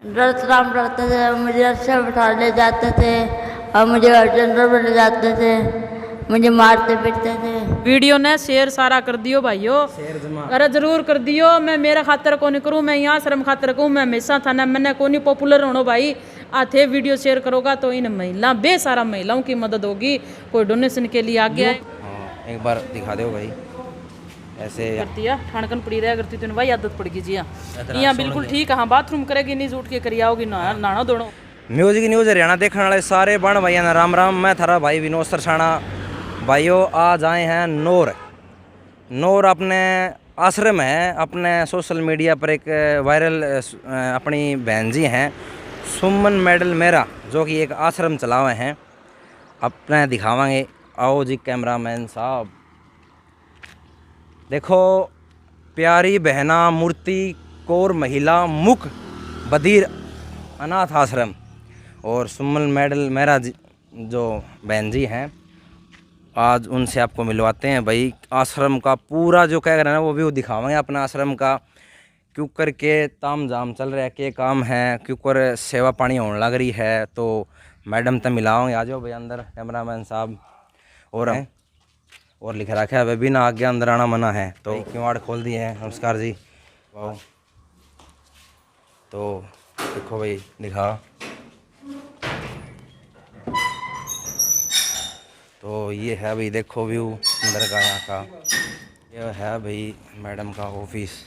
रतराम रहते थे, मुझे अच्छा बिठा ले जाते थे और मुझे अर्जेंटर में ले जाते थे, मुझे मारते पीटते थे। वीडियो ने शेयर सारा कर दियो भाइयों, अरे जरूर कर दियो। मैं मेरा खातर को नहीं करूँ, मैं यहाँ शर्म खातर कहूँ, मैं हमेशा था ना मैंने को नहीं पॉपुलर होना भाई। आते वीडियो शेयर करोगा तो इन महिला बेसारा महिलाओं की मदद होगी, कोई डोनेशन के लिए आ गया है। एक बार दिखा दो भाई ऐसे करती है ठाणकन पड़ी रहा करती तो भाई आदत पड़ गई जी। यहाँ बिल्कुल ठीक है, हाँ बाथरूम करेगी नहीं उठ के करी आओगी नहाना धोना। म्यूजिक न्यूज हरियाणा देखने वाले सारे बण भैया ना राम राम। मैं थारा भाई विनोद सरसाणा। भाइयों आज आए हैं नूर अपने आश्रम है, अपने सोशल मीडिया पर एक वायरल अपनी बहन जी हैं सुमन मेडल मेरा, जो कि एक आश्रम चला हुए हैं, अपने दिखावांगे। आओ जी कैमरामैन साहब, देखो प्यारी बहना मूर्ति कौर महिला मुख बधिर अनाथ आश्रम। और सुमन मेडल मेरा जी जो बहन जी हैं, आज उनसे आपको मिलवाते हैं भाई आश्रम का पूरा जो कह रहे हैं वो भी दिखावांगे अपना आश्रम का, क्यों करके ताम जाम चल रहा है, के काम है, क्यों कर सेवा पानी होने लग रही है। तो मैडम तो मिलाओगे, आ जाओ भाई अंदर कैमरामैन साहब। और लिख रखा है वे बिना आगे अंदर आना मना है, तो किवाड़ खोल दिए हैं। नमस्कार जी। वाह, तो देखो भाई दिखा, तो ये है भाई देखो व्यू अंदर का यहाँ का, ये है भाई मैडम का ऑफिस।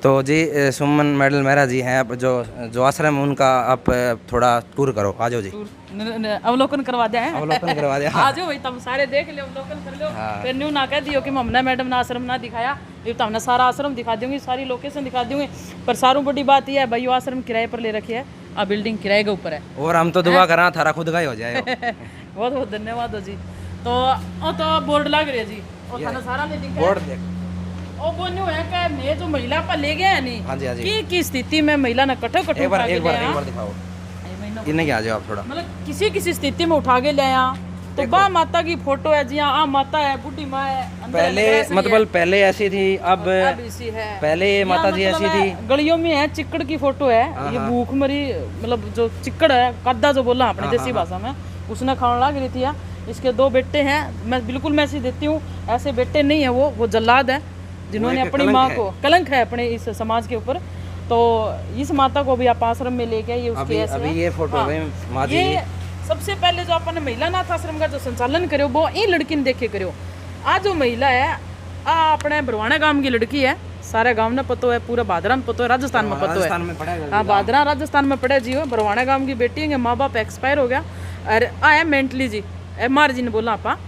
तो जी सुमन मेडल मेहरा जी हैं, अब जो आश्रम है उनका आप थोड़ा टूर करो, आ जाओ जी। अवलोकन करवा दे, अवलोकन करवा दे। आ जाओ भाई, तुम सारे देख लो, अवलोकन कर लो। फिर न्यू ना कह दियो कि हमने मैडम ने आश्रम ना दिखाया, ये तो हमने सारा आश्रम दिखा दूंगी, सारी लोकेशन दिखा दूंगी। पर सारों बड़ी बात यह है भाई आश्रम किराए पर ले रखी है, अब बिल्डिंग किराए के ऊपर है। और हम तो दुआ करा थारा खुद का ही हो जाए। बहुत बहुत धन्यवाद हो जी। तो बोर्ड लग रही है जी, और थाना सारा नहीं दिखा बोर्ड देख। ओ वो न्यू है कि मैं जो महिला पर ले गया है नहीं, हाँ जी, हाँ जी। की स्थिति में महिला ने कठो कठो एक बार दिखाओ, इन्हें क्या आ जाओ आप थोड़ा, मतलब किसी स्थिति में उठा के ले आया। तो बा माता की फोटो है जी, आ माता है, बुढ़ी माँ है, पहले मतलब पहले ऐसी थी, अब इसी है। पहले माता जी ऐसी थी। गलियों में है, चिक्कड़ की फोटो है, ये भूख मरी, मतलब जो चिक्कड़ है कद्दा जो बोला अपनी देसी भाषा में, उसने खाने लग रही थी। इसके 2 बेटे हैं, मैं बिल्कुल मैसेज देती हूँ, ऐसे बेटे नहीं है, वो जल्लाद है जिन्होंने अपनी माँ को, कलंक है अपने इस समाज के ऊपर। तो इस माता को भी आप आश्रम में लेके ये उसकी अभी ये फोटो माँ जी, ये सबसे पहले जो अपन महिला नाथ आश्रम का जो संचालन करो वो ये लड़की ने देखे करो। आज जो महिला है अपने बरवाना गांव की लड़की है, सारे गांव ने पतो है, पूरा बादरा में पतो है, राजस्थान में पतो है। हाँ बादरा राजस्थान में पढ़े जी, बरवाना गांव की बेटी है, माँ बाप एक्सपायर हो गया और आया मेंटली जी, मार जी ने बोला आपा।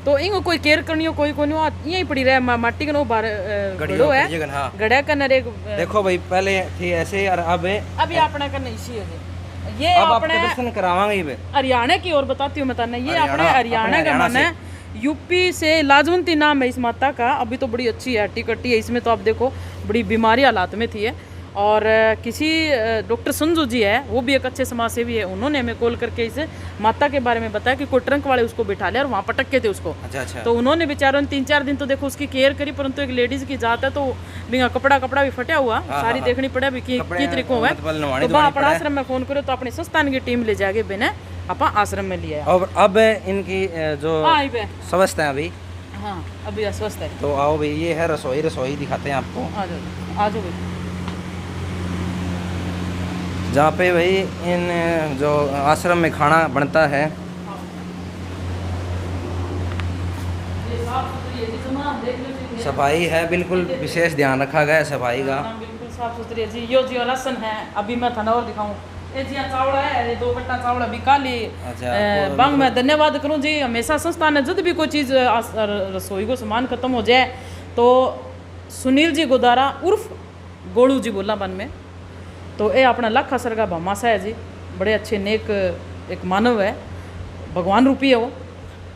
तो इनको कोई केयर करनी हो, कोई यही पड़ी रहे माटी का गड़ो है, गड़ा का नरे। देखो भाई पहले थी ऐसे और अब अभी अपना का नहीं सी है ये अब अपने दर्शन करावांगे। हरियाणा की ओर बताती हूँ मैं, ये अपने हरियाणा का मन है, यूपी से लाजवंती नाम है इस माता का। अभी तो बड़ी अच्छी है, हट्टी कट्टी है, इसमें तो आप देखो बड़ी बीमारी हालात में थी है। और किसी डॉक्टर संजू जी है, वो भी एक अच्छे समाज सेवी है, उन्होंने हमें कॉल करके इस माता के बारे में बताया कि कोई ट्रंक वाले उसको बिठा लिया और वहाँ पटक के थे उसको। अच्छा। तो उन्होंने बेचारों ने 3-4 दिन तो देखो उसकी केयर करी, परंतु एक लेडीज की जात है तो बिना कपड़ा भी फटा हुआ, सारी देखनी पड़े अभी की तरीकों है। तो अपना आश्रम में फोन करो तो अपने संस्थान की टीम ले जाके बिना आप आश्रम में लिया। और अब इनकी जो स्वस्थ है अभी, हाँ अभी अस्वस्थ है। तो आओ भाई, ये है रसोई दिखाते हैं आपको, आ जाओ भाई, जहाँ पे भाई इन जो आश्रम में खाना बनता है। सफाई है, बिल्कुल विशेष ध्यान रखा गया है सफाई का, बिल्कुल साफ सुथरी है जी। यो जी राशन है, अभी मैं थाना और दिखाऊं, ये जी चावल है, 2 कट्टा चावल अभी काली। बांग मैं धन्यवाद करूं जी, हमेशा संस्थान है जब भी कोई चीज़ रसोई को सामान खत्म हो जाए तो सुनील जी गोदारा उर्फ गोलू जी बोला बन में, तो ये अपना लाखा सर का भामासा है जी, बड़े अच्छे नेक एक मानव है, भगवान रूपी है वो।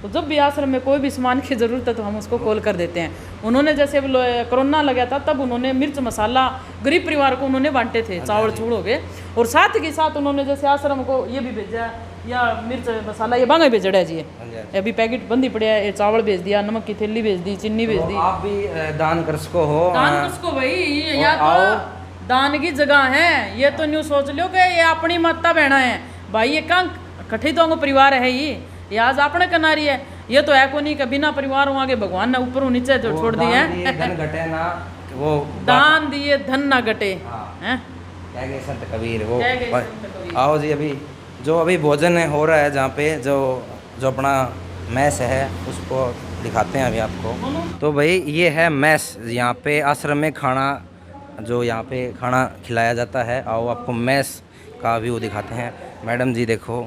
तो जब भी आश्रम में कोई भी सामान की ज़रूरत है तो हम उसको कॉल कर देते हैं। उन्होंने जैसे कोरोना लगा था तब उन्होंने मिर्च मसाला गरीब परिवार को उन्होंने बांटे थे, चावल चूड़ हो गए, और साथ के साथ उन्होंने जैसे आश्रम को ये भी भेजा, या मिर्च मसाला ये बांगा भेज रहा है जी, अभी पैकेट बंद ही पड़े है, ये चावल भेज दिया, नमक की थैली भेज दी, चीनी भेज दी। आप भी दान कर सको हो, दान कर सको भाई, या तो दान की जगह है। ये तो न्यू सोच लो कि ये अपनी माता बहना है भाई, ये कहाँ कठी तो परिवार है ये आज अपने कनारी है। ये तो है को नहीं कि बिना परिवार आगे भगवान ने ऊपर नीचे जो छोड़ दिए हैं। धन घटे ना वो दान दिए धन ना घटे हैं, क्या गए संत कबीर वो। कह गए संत कबीर। आओ जी, अभी भोजन हो रहा है जहाँ पे जो अपना मैस है उसको दिखाते हैं अभी आपको। तो भाई ये है मैस, यहाँ पे आश्रम में खाना जो यहाँ पे खाना खिलाया जाता है। आओ आपको मैस का व्यू दिखाते हैं। मैडम जी देखो,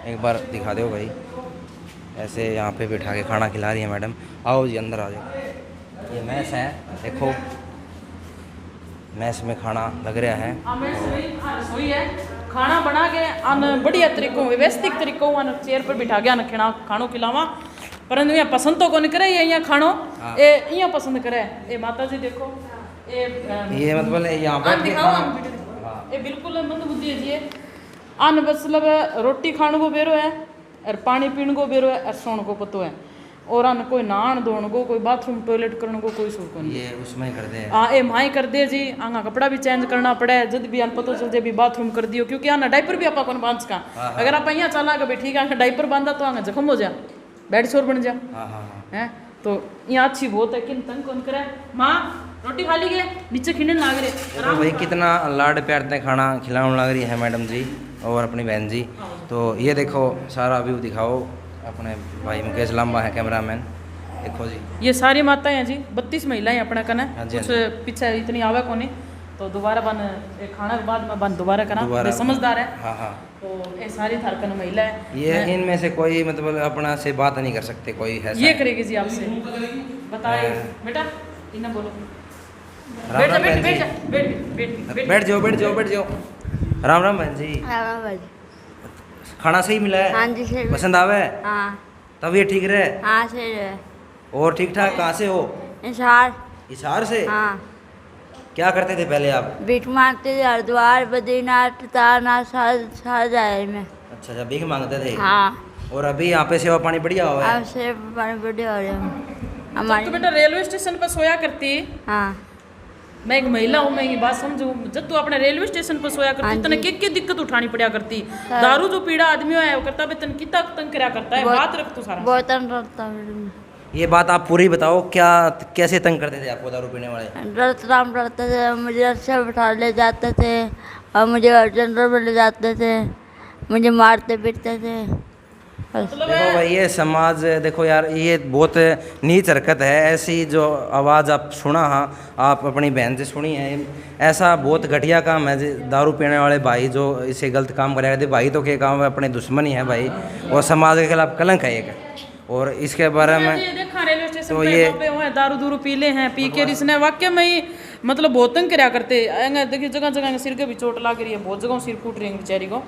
एक बार दिखा दो भाई, ऐसे यहाँ पे बिठा के खाना खिला रही है मैडम। आओ जी अंदर आ जाओ। ये मैस है, देखो मैस में खाना लग रहा है। रसोई है, खाना बना के अन बढ़िया तरीकों व्यवस्थित तरीकों अन चेयर पर बिठा के अन खानो खिलावा। परंतु यहाँ पसंद तो कौन करे, ये यहाँ खानो ये यहाँ पसंद करे। ये माता जी देखो, ये मतलब यहाँ पर ये बिल्कुल मंदबुद्धि है जी। अन मतलब रोटी खाने को बेरो है और पानी पीने को बेरो है और सोने को पतो है। और अन कोई नहान धोने को, कोई बाथरूम टॉयलेट करने को कोई सूट नहीं। ये उसमें कर दे हाँ, ये माई कर दे जी। आंगा कपड़ा भी चेंज करना पड़े जब भी अन पतो चल जाए भी बाथरूम कर दियो, क्योंकि आना डाइपर भी आपा कौन बांध का। अगर आप यहाँ चला के ठीक है डाइपर बांधा तो आंगा जख्म हो जा, बेड शोर बन जा है। तो यहाँ अच्छी बहुत है, किन तंग कौन करे। माँ रोटी खा ली गए नीचे खिंडने लाग रहे। तो भाई कितना लाड प्यार से खाना खिलाने लग रही है मैडम जी और अपनी बहन जी। तो ये देखो सारा व्यू दिखाओ, अपने भाई मुकेश लांबा है कैमरामैन, देखो जी। ये सारी माताएं हैं जी, 32 महिलाएं अपना कना हाँ जी, कुछ पीछे इतनी आवे को नहीं। तो दोबारा बन खाना के बाद में बन दोबारा करा, समझदार है। हाँ हाँ। तो ये सारी थारकन महिला है। ये इनमें से कोई मतलब अपना से बात नहीं कर सकते कोई है। ये करेगी जी आपसे, बताए बेटा इन्हें बोलो। राम राम बहन जी, बैठ बैठ जाओ। राम राम बहन जी, हाँ भाई। खाना सही मिला है? हाँ जी सही। पसंद आवे? हाँ तबीयत ठीक रहे? हाँ सही है। और ठीक ठाक? कहाँ से हो? इंसार। हिसार से? हाँ। क्या करते थे पहले आप? भीख मांगते थे हरिद्वार बद्रीनाथ तारनाथ सार जाए में। अच्छा, भीख मांगते थे। हाँ। और अभी यहाँ पे सेवा पानी बढ़िया हुआ है? अब से पानी बढ़िया हो रहे तो हमारी। बेटा रेलवे स्टेशन पर सोया करती। हाँ। मैं एक महिला हूँ, मैं ये बात समझू। जब तू अपने रेलवे स्टेशन पर सोया करती तने क्या दिक्कत उठानी पड़ा करती। दारू जो पीड़ा आदमी है वो करता बे तन कितना तंग करया करता है। बात रख तू सारा बहुत तंग करता है। ये बात आप पूरी बताओ, क्या कैसे तंग करते थे आपको दारू पीने वाले? रतलाम करते थे, मुझे अच्छा बिठा ले जाते थे और मुझे अर्जेंटर में ले जाते थे, मुझे मारते पीटते थे। देखो भाई ये समाज, देखो यार ये बहुत नीच हरकत है। ऐसी जो आवाज़ आप सुना, हाँ आप अपनी बहन से सुनी है, ऐसा बहुत घटिया काम है। दारू पीने वाले भाई जो इसे गलत काम करेगा थे, भाई तो क्या काम है, अपने दुश्मन ही है भाई, और समाज के खिलाफ कलंक है एक। और इसके बारे में देखा रेलवे स्टेशन तो पे ये दारू दूरू पी ले हैं, पी के इसने वाक्य में ही मतलब बहुत तंग करया करते। देखिए जगह जगह सिर के भी चोट लग रही है, बहुत जगह सिर फूट रही है बेचारी को।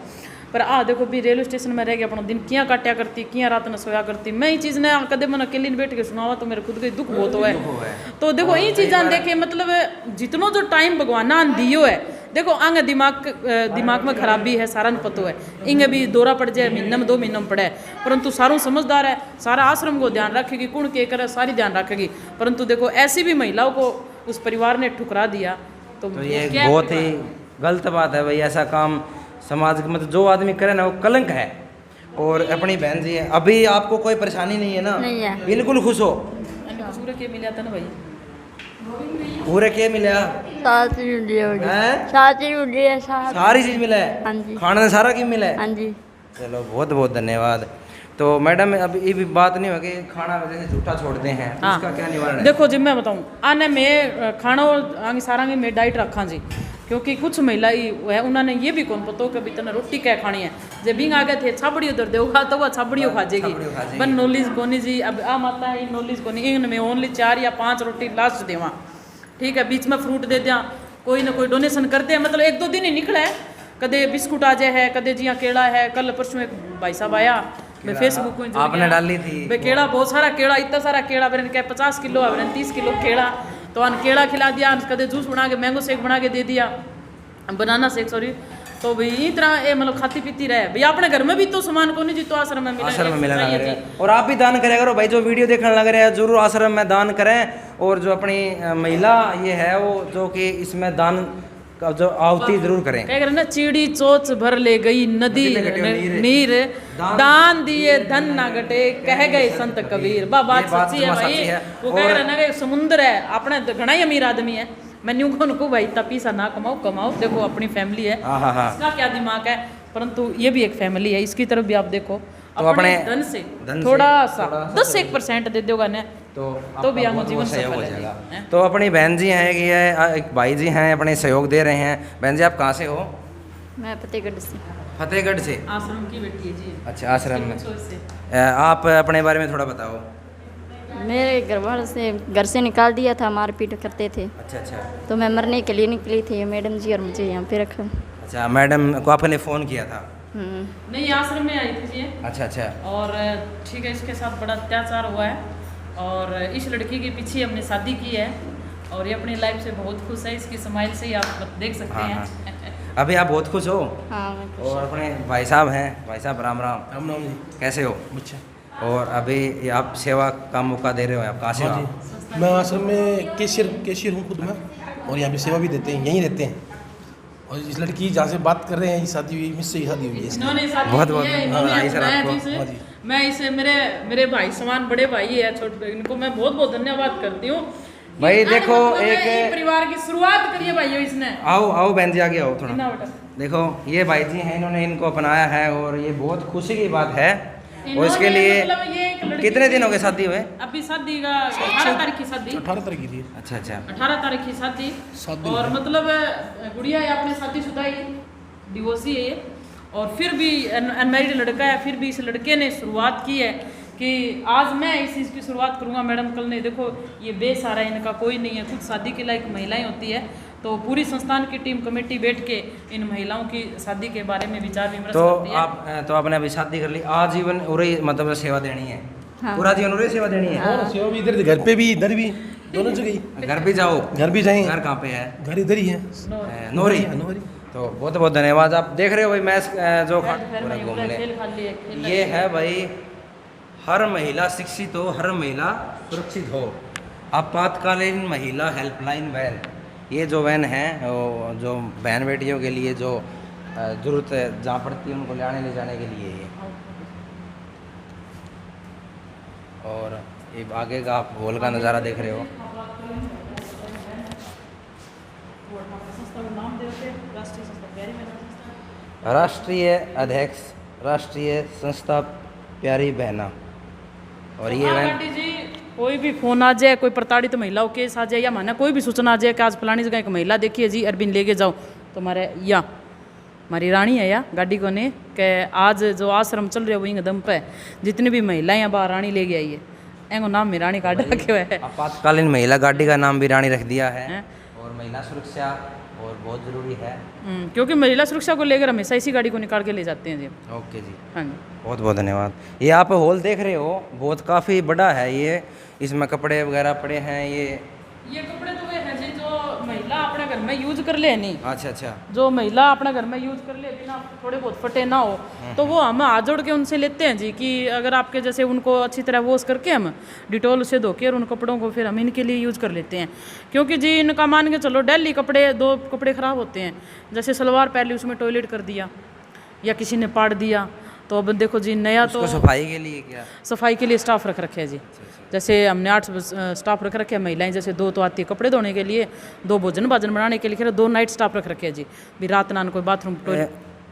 पर देखो भी रेलवे स्टेशन में रह गया अपना दिन किया काटा करती, किया रात में सोया करती। मैं ये चीज़ ने कदे मन अकेली बैठ के सुनावा तो मेरे खुद के दुख बहुत है। तो देखो ये चीज़ा देखे मतलब जितनो जो टाइम भगवान ने दियो है, देखो आगे दिमाग में खराबी है, सारा न पतो है। इंगे भी दौरा पड़ जाए महीने में 2 महीनों में पड़े, परंतु सारों समझदार है, सारा आश्रम को ध्यान रखेगी, कुण के करे सारी ध्यान रखेगी। परंतु देखो ऐसी भी महिलाओं को उस परिवार ने ठुकरा दिया। तो ये बहुत ही गलत बात है भाई। ऐसा काम समाज के मतलब जो आदमी करे ना वो कलंक है। और अपनी बहन जी है, अभी आपको कोई परेशानी नहीं है ना? नहीं है। बिल्कुल खुश हो? पूरे के मिला था ना भाई, पूरे क्या मिला? सारी चीज मिली है। हैं? सारी चीज मिला है। सारी चीज मिला है? हाँ जी। खाना ने सारा क्यों मिला है? हाँ जी। चलो बहुत बहुत धन्यवाद। तो मैडम अब ये भी बात नहीं होगी, खाना जैसे झूठा छोड़ते हैं तो उसका क्या निवारण है? देखो जी मैं बताऊँ आने में खाना आगे सारा में डाइट रखा जी, क्योंकि कुछ महिला ही है उन्होंने ये भी कौन पता कि इतना रोटी क्या खानी है। जब बिंग आगे थे छाबड़ी उधर दे खा तो वह छाबड़ियों खा जाएगी, बन नॉलेज कोनी जी। अब आ माता है नॉलेज कोनी, इनमें ओनली 4 या 5 रोटी लास्ट देवा, ठीक है, बीच में फ्रूट दे दिया, कोई ना कोई डोनेशन करते हैं। मतलब 1-2 दिन ही निकला है, कदे बिस्कुट आ जाए है, कदे जिया केला है। कल परसों एक भाई साहब आया, मैं फेसबुक में आपने डाली थी भाई केला, बहुत सारा केला, इतना सारा केला बरन क्या 50 किलो है, 30 किलो केला। तो अन केला खिला दिया, कदे जूस बना के मैंगो शेक बना के दे दिया, बनाना शेक सॉरी। तो भाई इस तरह ये मतलब खाती पीती रहे भाई। अपने घर में भी तो सामान को नहीं जी, तो आश्रम में मिला, आश्रम में मिला लग रहा है। और आप भी दान करें करो भाई, जो वीडियो देखने लग रहे हैं जरूर आश्रम में दान करें। और जो अपनी महिला ये है वो जो कि इसमें दान जो आवती जरूर करें। कह रहे ना, चिड़ी चोच भर ले गई नदी नीर, दान दिए धन ना घटे, कह गए संत कबीर। बात सच्ची है भाई। वो कह रहे ना कि समुद्र है, अपने घना ही अमीर आदमी है, मैं न्यू को भाई इतना पैसा ना कमाओ, देखो अपनी फैमिली है, इसका क्या दिमाग है, परंतु ये भी एक फैमिली है, इसकी तरफ भी आप देखो, तो अपने धन से थोड़ा सा 10-1% दे दोगा ना तो भी हम जीवन सफल हो जाएगा। तो अपनी बहन जी हैं कि एक भाई जी हैं, अपने सहयोग दे रहे हैं। बहन जी आप कहाँ से हो? मैं फतेहगढ़ से। फतेहगढ़ से? आश्रम की बेटी है जी। अच्छा, आश्रम में। आप अपने बारे में थोड़ा बताओ। मेरे घर से निकाल दिया था, मारपीट करते थे। अच्छा, तो मैं मरने के लिए निकली थी, मैडम जी और मुझे यहाँ पे रखा। अच्छा, मैडम को आपने फ़ोन किया था? नहीं, आश्रम में आई थी जी। अच्छा। और ठीक है, इसके साथ बड़ा अत्याचार हुआ है और इस लड़की के पीछे हमने शादी की है और ये अपनी लाइफ से बहुत खुश है, इसकी स्माइल से ही आप देख सकते हैं। अभी आप बहुत खुश हो? हाँ, और अपने भाई साहब हैं, भाई साहब राम राम जी, कैसे हो? अच्छा। और अभी आप सेवा का मौका दे रहे हो, आप कहाँ से हो? मैं आश्रम में कैशियर हूँ खुद में, और यहाँ पे सेवा भी देते हैं, यहीं रहते हैं। और इस लड़की जहाँ से बात कर रहे हैं, ये शादी हुई, मुझसे शादी हुई है। बहुत मैं इसे मेरे भाई समान बड़े भाई है, छोटे, इनको मैं बहुत धन्यवाद करती हूँ भाई। देखो एक परिवार की शुरुआत करिए भाइयों इसने। आओ बहन जी आगे आओ थोड़ा। देखो ये भाई जी हैं, इन्होंने इनको अपनाया है और ये बहुत खुशी की बात है। और इसके लिए मतलब कितने दिन हो गए शादी हुए? अभी शादी का 18 तारीख की शादी। 18 तारीख की थी। अच्छा 18 तारीख की शादी। और मतलब गुड़िया है अपनी शादीशुदा ही, डिवोर्सी है ये, और फिर भी अनमैरिड लड़का है, फिर भी इस लड़के ने शुरुआत की है कि आज मैं इस चीज़ की शुरुआत करूँगा। मैडम कल ने देखो ये बेसहारा है, इनका कोई नहीं है, खुद शादी के लायक महिलाएं होती है, तो पूरी संस्थान की टीम कमेटी बैठ के इन महिलाओं की शादी के बारे में विचार विमर्श करती है। तो आपने अभी शादी कर ली, आजीवन उरी मतलब सेवा देनी है? हाँ। पूरा जीवन उरी सेवा देनी है? हाँ। सेवा भी इधर, घर पे भी इधर भी, दोनों जगह। घर भी जाओ? घर भी जाएं। घर कहाँ पे है? घर इधर ही है, नोहरी। तो बहुत धन्यवाद। आप देख रहे हो भाई, मैच जो घूम ले, ये है भाई, हर महिला शिक्षित हो, हर महिला सुरक्षित हो, आपातकालीन महिला हेल्पलाइन वैन। ये जो वैन है जो बहन बेटियों के लिए जो ज़रूरत है जहाँ पड़ती है उनको ले जाने के लिए ये। और ये आगे का आप हॉल का नज़ारा देख रहे हो। राष्ट्रीय अध्यक्ष राष्ट्रीय संस्था प्यारी बहना। और ये कोई भी फोन आ जाए, कोई प्रताड़ित महिलाओं केस आ जाए, या माना कोई भी सूचना आ जाए कि आज फलानी जगह एक महिला देखी है जी, अरबिन लेके जाओ, तो हमारी रानी है या गाड़ी को ने कि आज जो आश्रम चल रहा है वही दम पे जितनी भी महिलाएं हैं बाहर रानी लेके आई है, एगो नाम में रानी काट रखे हुए है। आपातकालीन महिला गाड़ी का नाम भी रानी रख दिया है। और महिला सुरक्षा और बहुत ज़रूरी है, क्योंकि महिला सुरक्षा को लेकर हमेशा इसी गाड़ी को निकाल के ले जाते हैं जी। ओके जी, हाँ जी, बहुत धन्यवाद। ये आप हॉल देख रहे हो, बहुत काफ़ी बड़ा है ये, इसमें कपड़े वगैरह पड़े हैं। ये कपड़े तो वे हैं जी जो महिला अपने घर में यूज कर ले, नहीं अच्छा, जो महिला अपने घर में यूज कर ले बिना थोड़े बहुत फटे ना हो, तो वो हम हाथ जोड़ के उनसे लेते हैं जी कि अगर आपके जैसे उनको अच्छी तरह वॉश करके हम डिटॉल से धो के और उन कपड़ों को फिर हम इनके लिए यूज़ कर लेते हैं। क्योंकि जी इनका मान के चलो डेली दो कपड़े ख़राब होते हैं, जैसे सलवार पहले उसमें टॉयलेट कर दिया या किसी ने पाड़ दिया, तो अब देखो जी नया तो सफाई के लिए क्या? सफाई के लिए स्टाफ रख रखे हैं जी। जैसे हमने 8 स्टाफ रख रखे हैं, महिलाएं जैसे 2 तो आती है कपड़े धोने के लिए, 2 भोजन बनाने के लिए, 2 नाइट स्टाफ रख रखे हैं जी, भी रात नान कोई बाथरूम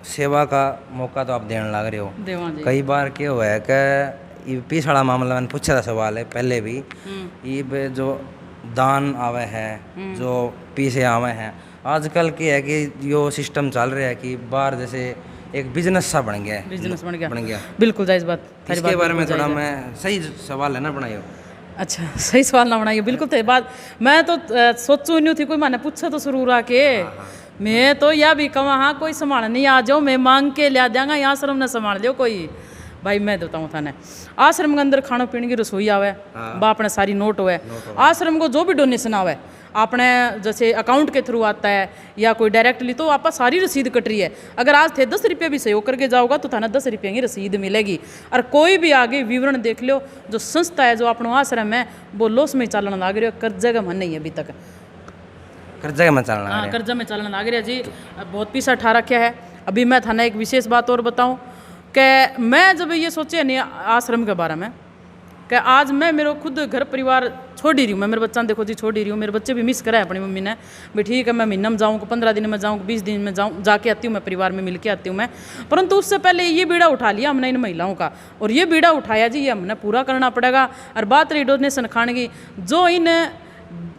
सेवा का मौका तो आप देने लग रहे हो। देवा जी, कई बार क्या हुआ है कि पीछे वाला मामला मैंने पूछा था सवाल है पहले भी, ये जो दान आवे हैं जो पीछे आवे हैं, आजकल क्या है कि यो सिस्टम चल रहा है कि बाहर जैसे एक बिजनेस सा बन गया है। बिल्कुल जायज़ बात। इसके बारे में थोड़ा मैं सही सवाल है ना बनाइयो। अच्छा, सही सवाल ना बनाइए, बिल्कुल सही बात। मैं तो सोचू नहीं थी, कोई मैंने पूछा तो जरूर आके, मैं तो यह भी कहूँ हाँ कोई संभाल नहीं आ जाओ, मैं मांग के लिया देंगा, यहाँ आश्रम ने संभाल लियो कोई। भाई मैं देता हूँ थाने आश्रम के अंदर खाना पीने की रसोई आवे, बा अपने सारी नोट हुए, आश्रम को जो भी डोनेशन आवे अपने जैसे अकाउंट के थ्रू आता है या कोई डायरेक्टली, तो आप सारी रसीद कट रही है। अगर आज थे 10 रुपये भी सहयोग करके जाओगा तो थाना 10 रुपये की रसीद मिलेगी। और कोई भी आगे विवरण देख लो, जो संस्था है जो अपना आश्रम है वो लॉस में चलन लग रही है, कर्जे का मन नहीं है अभी तक। कर्जा में चलना हाँ कर्जा में चलना लग रहा जी। अब बहुत पीछा ठा रखा है। अभी मैं थाना एक विशेष बात और बताऊं कि मैं जब ये सोचे नहीं आश्रम के बारे में कि आज मैं मेरे खुद घर परिवार छोड़ ही रही हूँ। मैं मेरे बच्चा देखो जी छोड़ ही रही हूँ। मेरे बच्चे भी मिस कराए अपनी मम्मी ने भी ठीक है मैं महीना में जाऊँ 15 दिन में जाऊँ 20 दिन में जाऊँ जाके आती हूँ मैं परिवार में मिल के आती हूँ मैं। परंतु उससे पहले ये बीड़ा उठा लिया हमने इन महिलाओं का और ये बीड़ा उठाया जी ये हमने पूरा करना पड़ेगा। और बात रही डोनेशन खाने की जो इन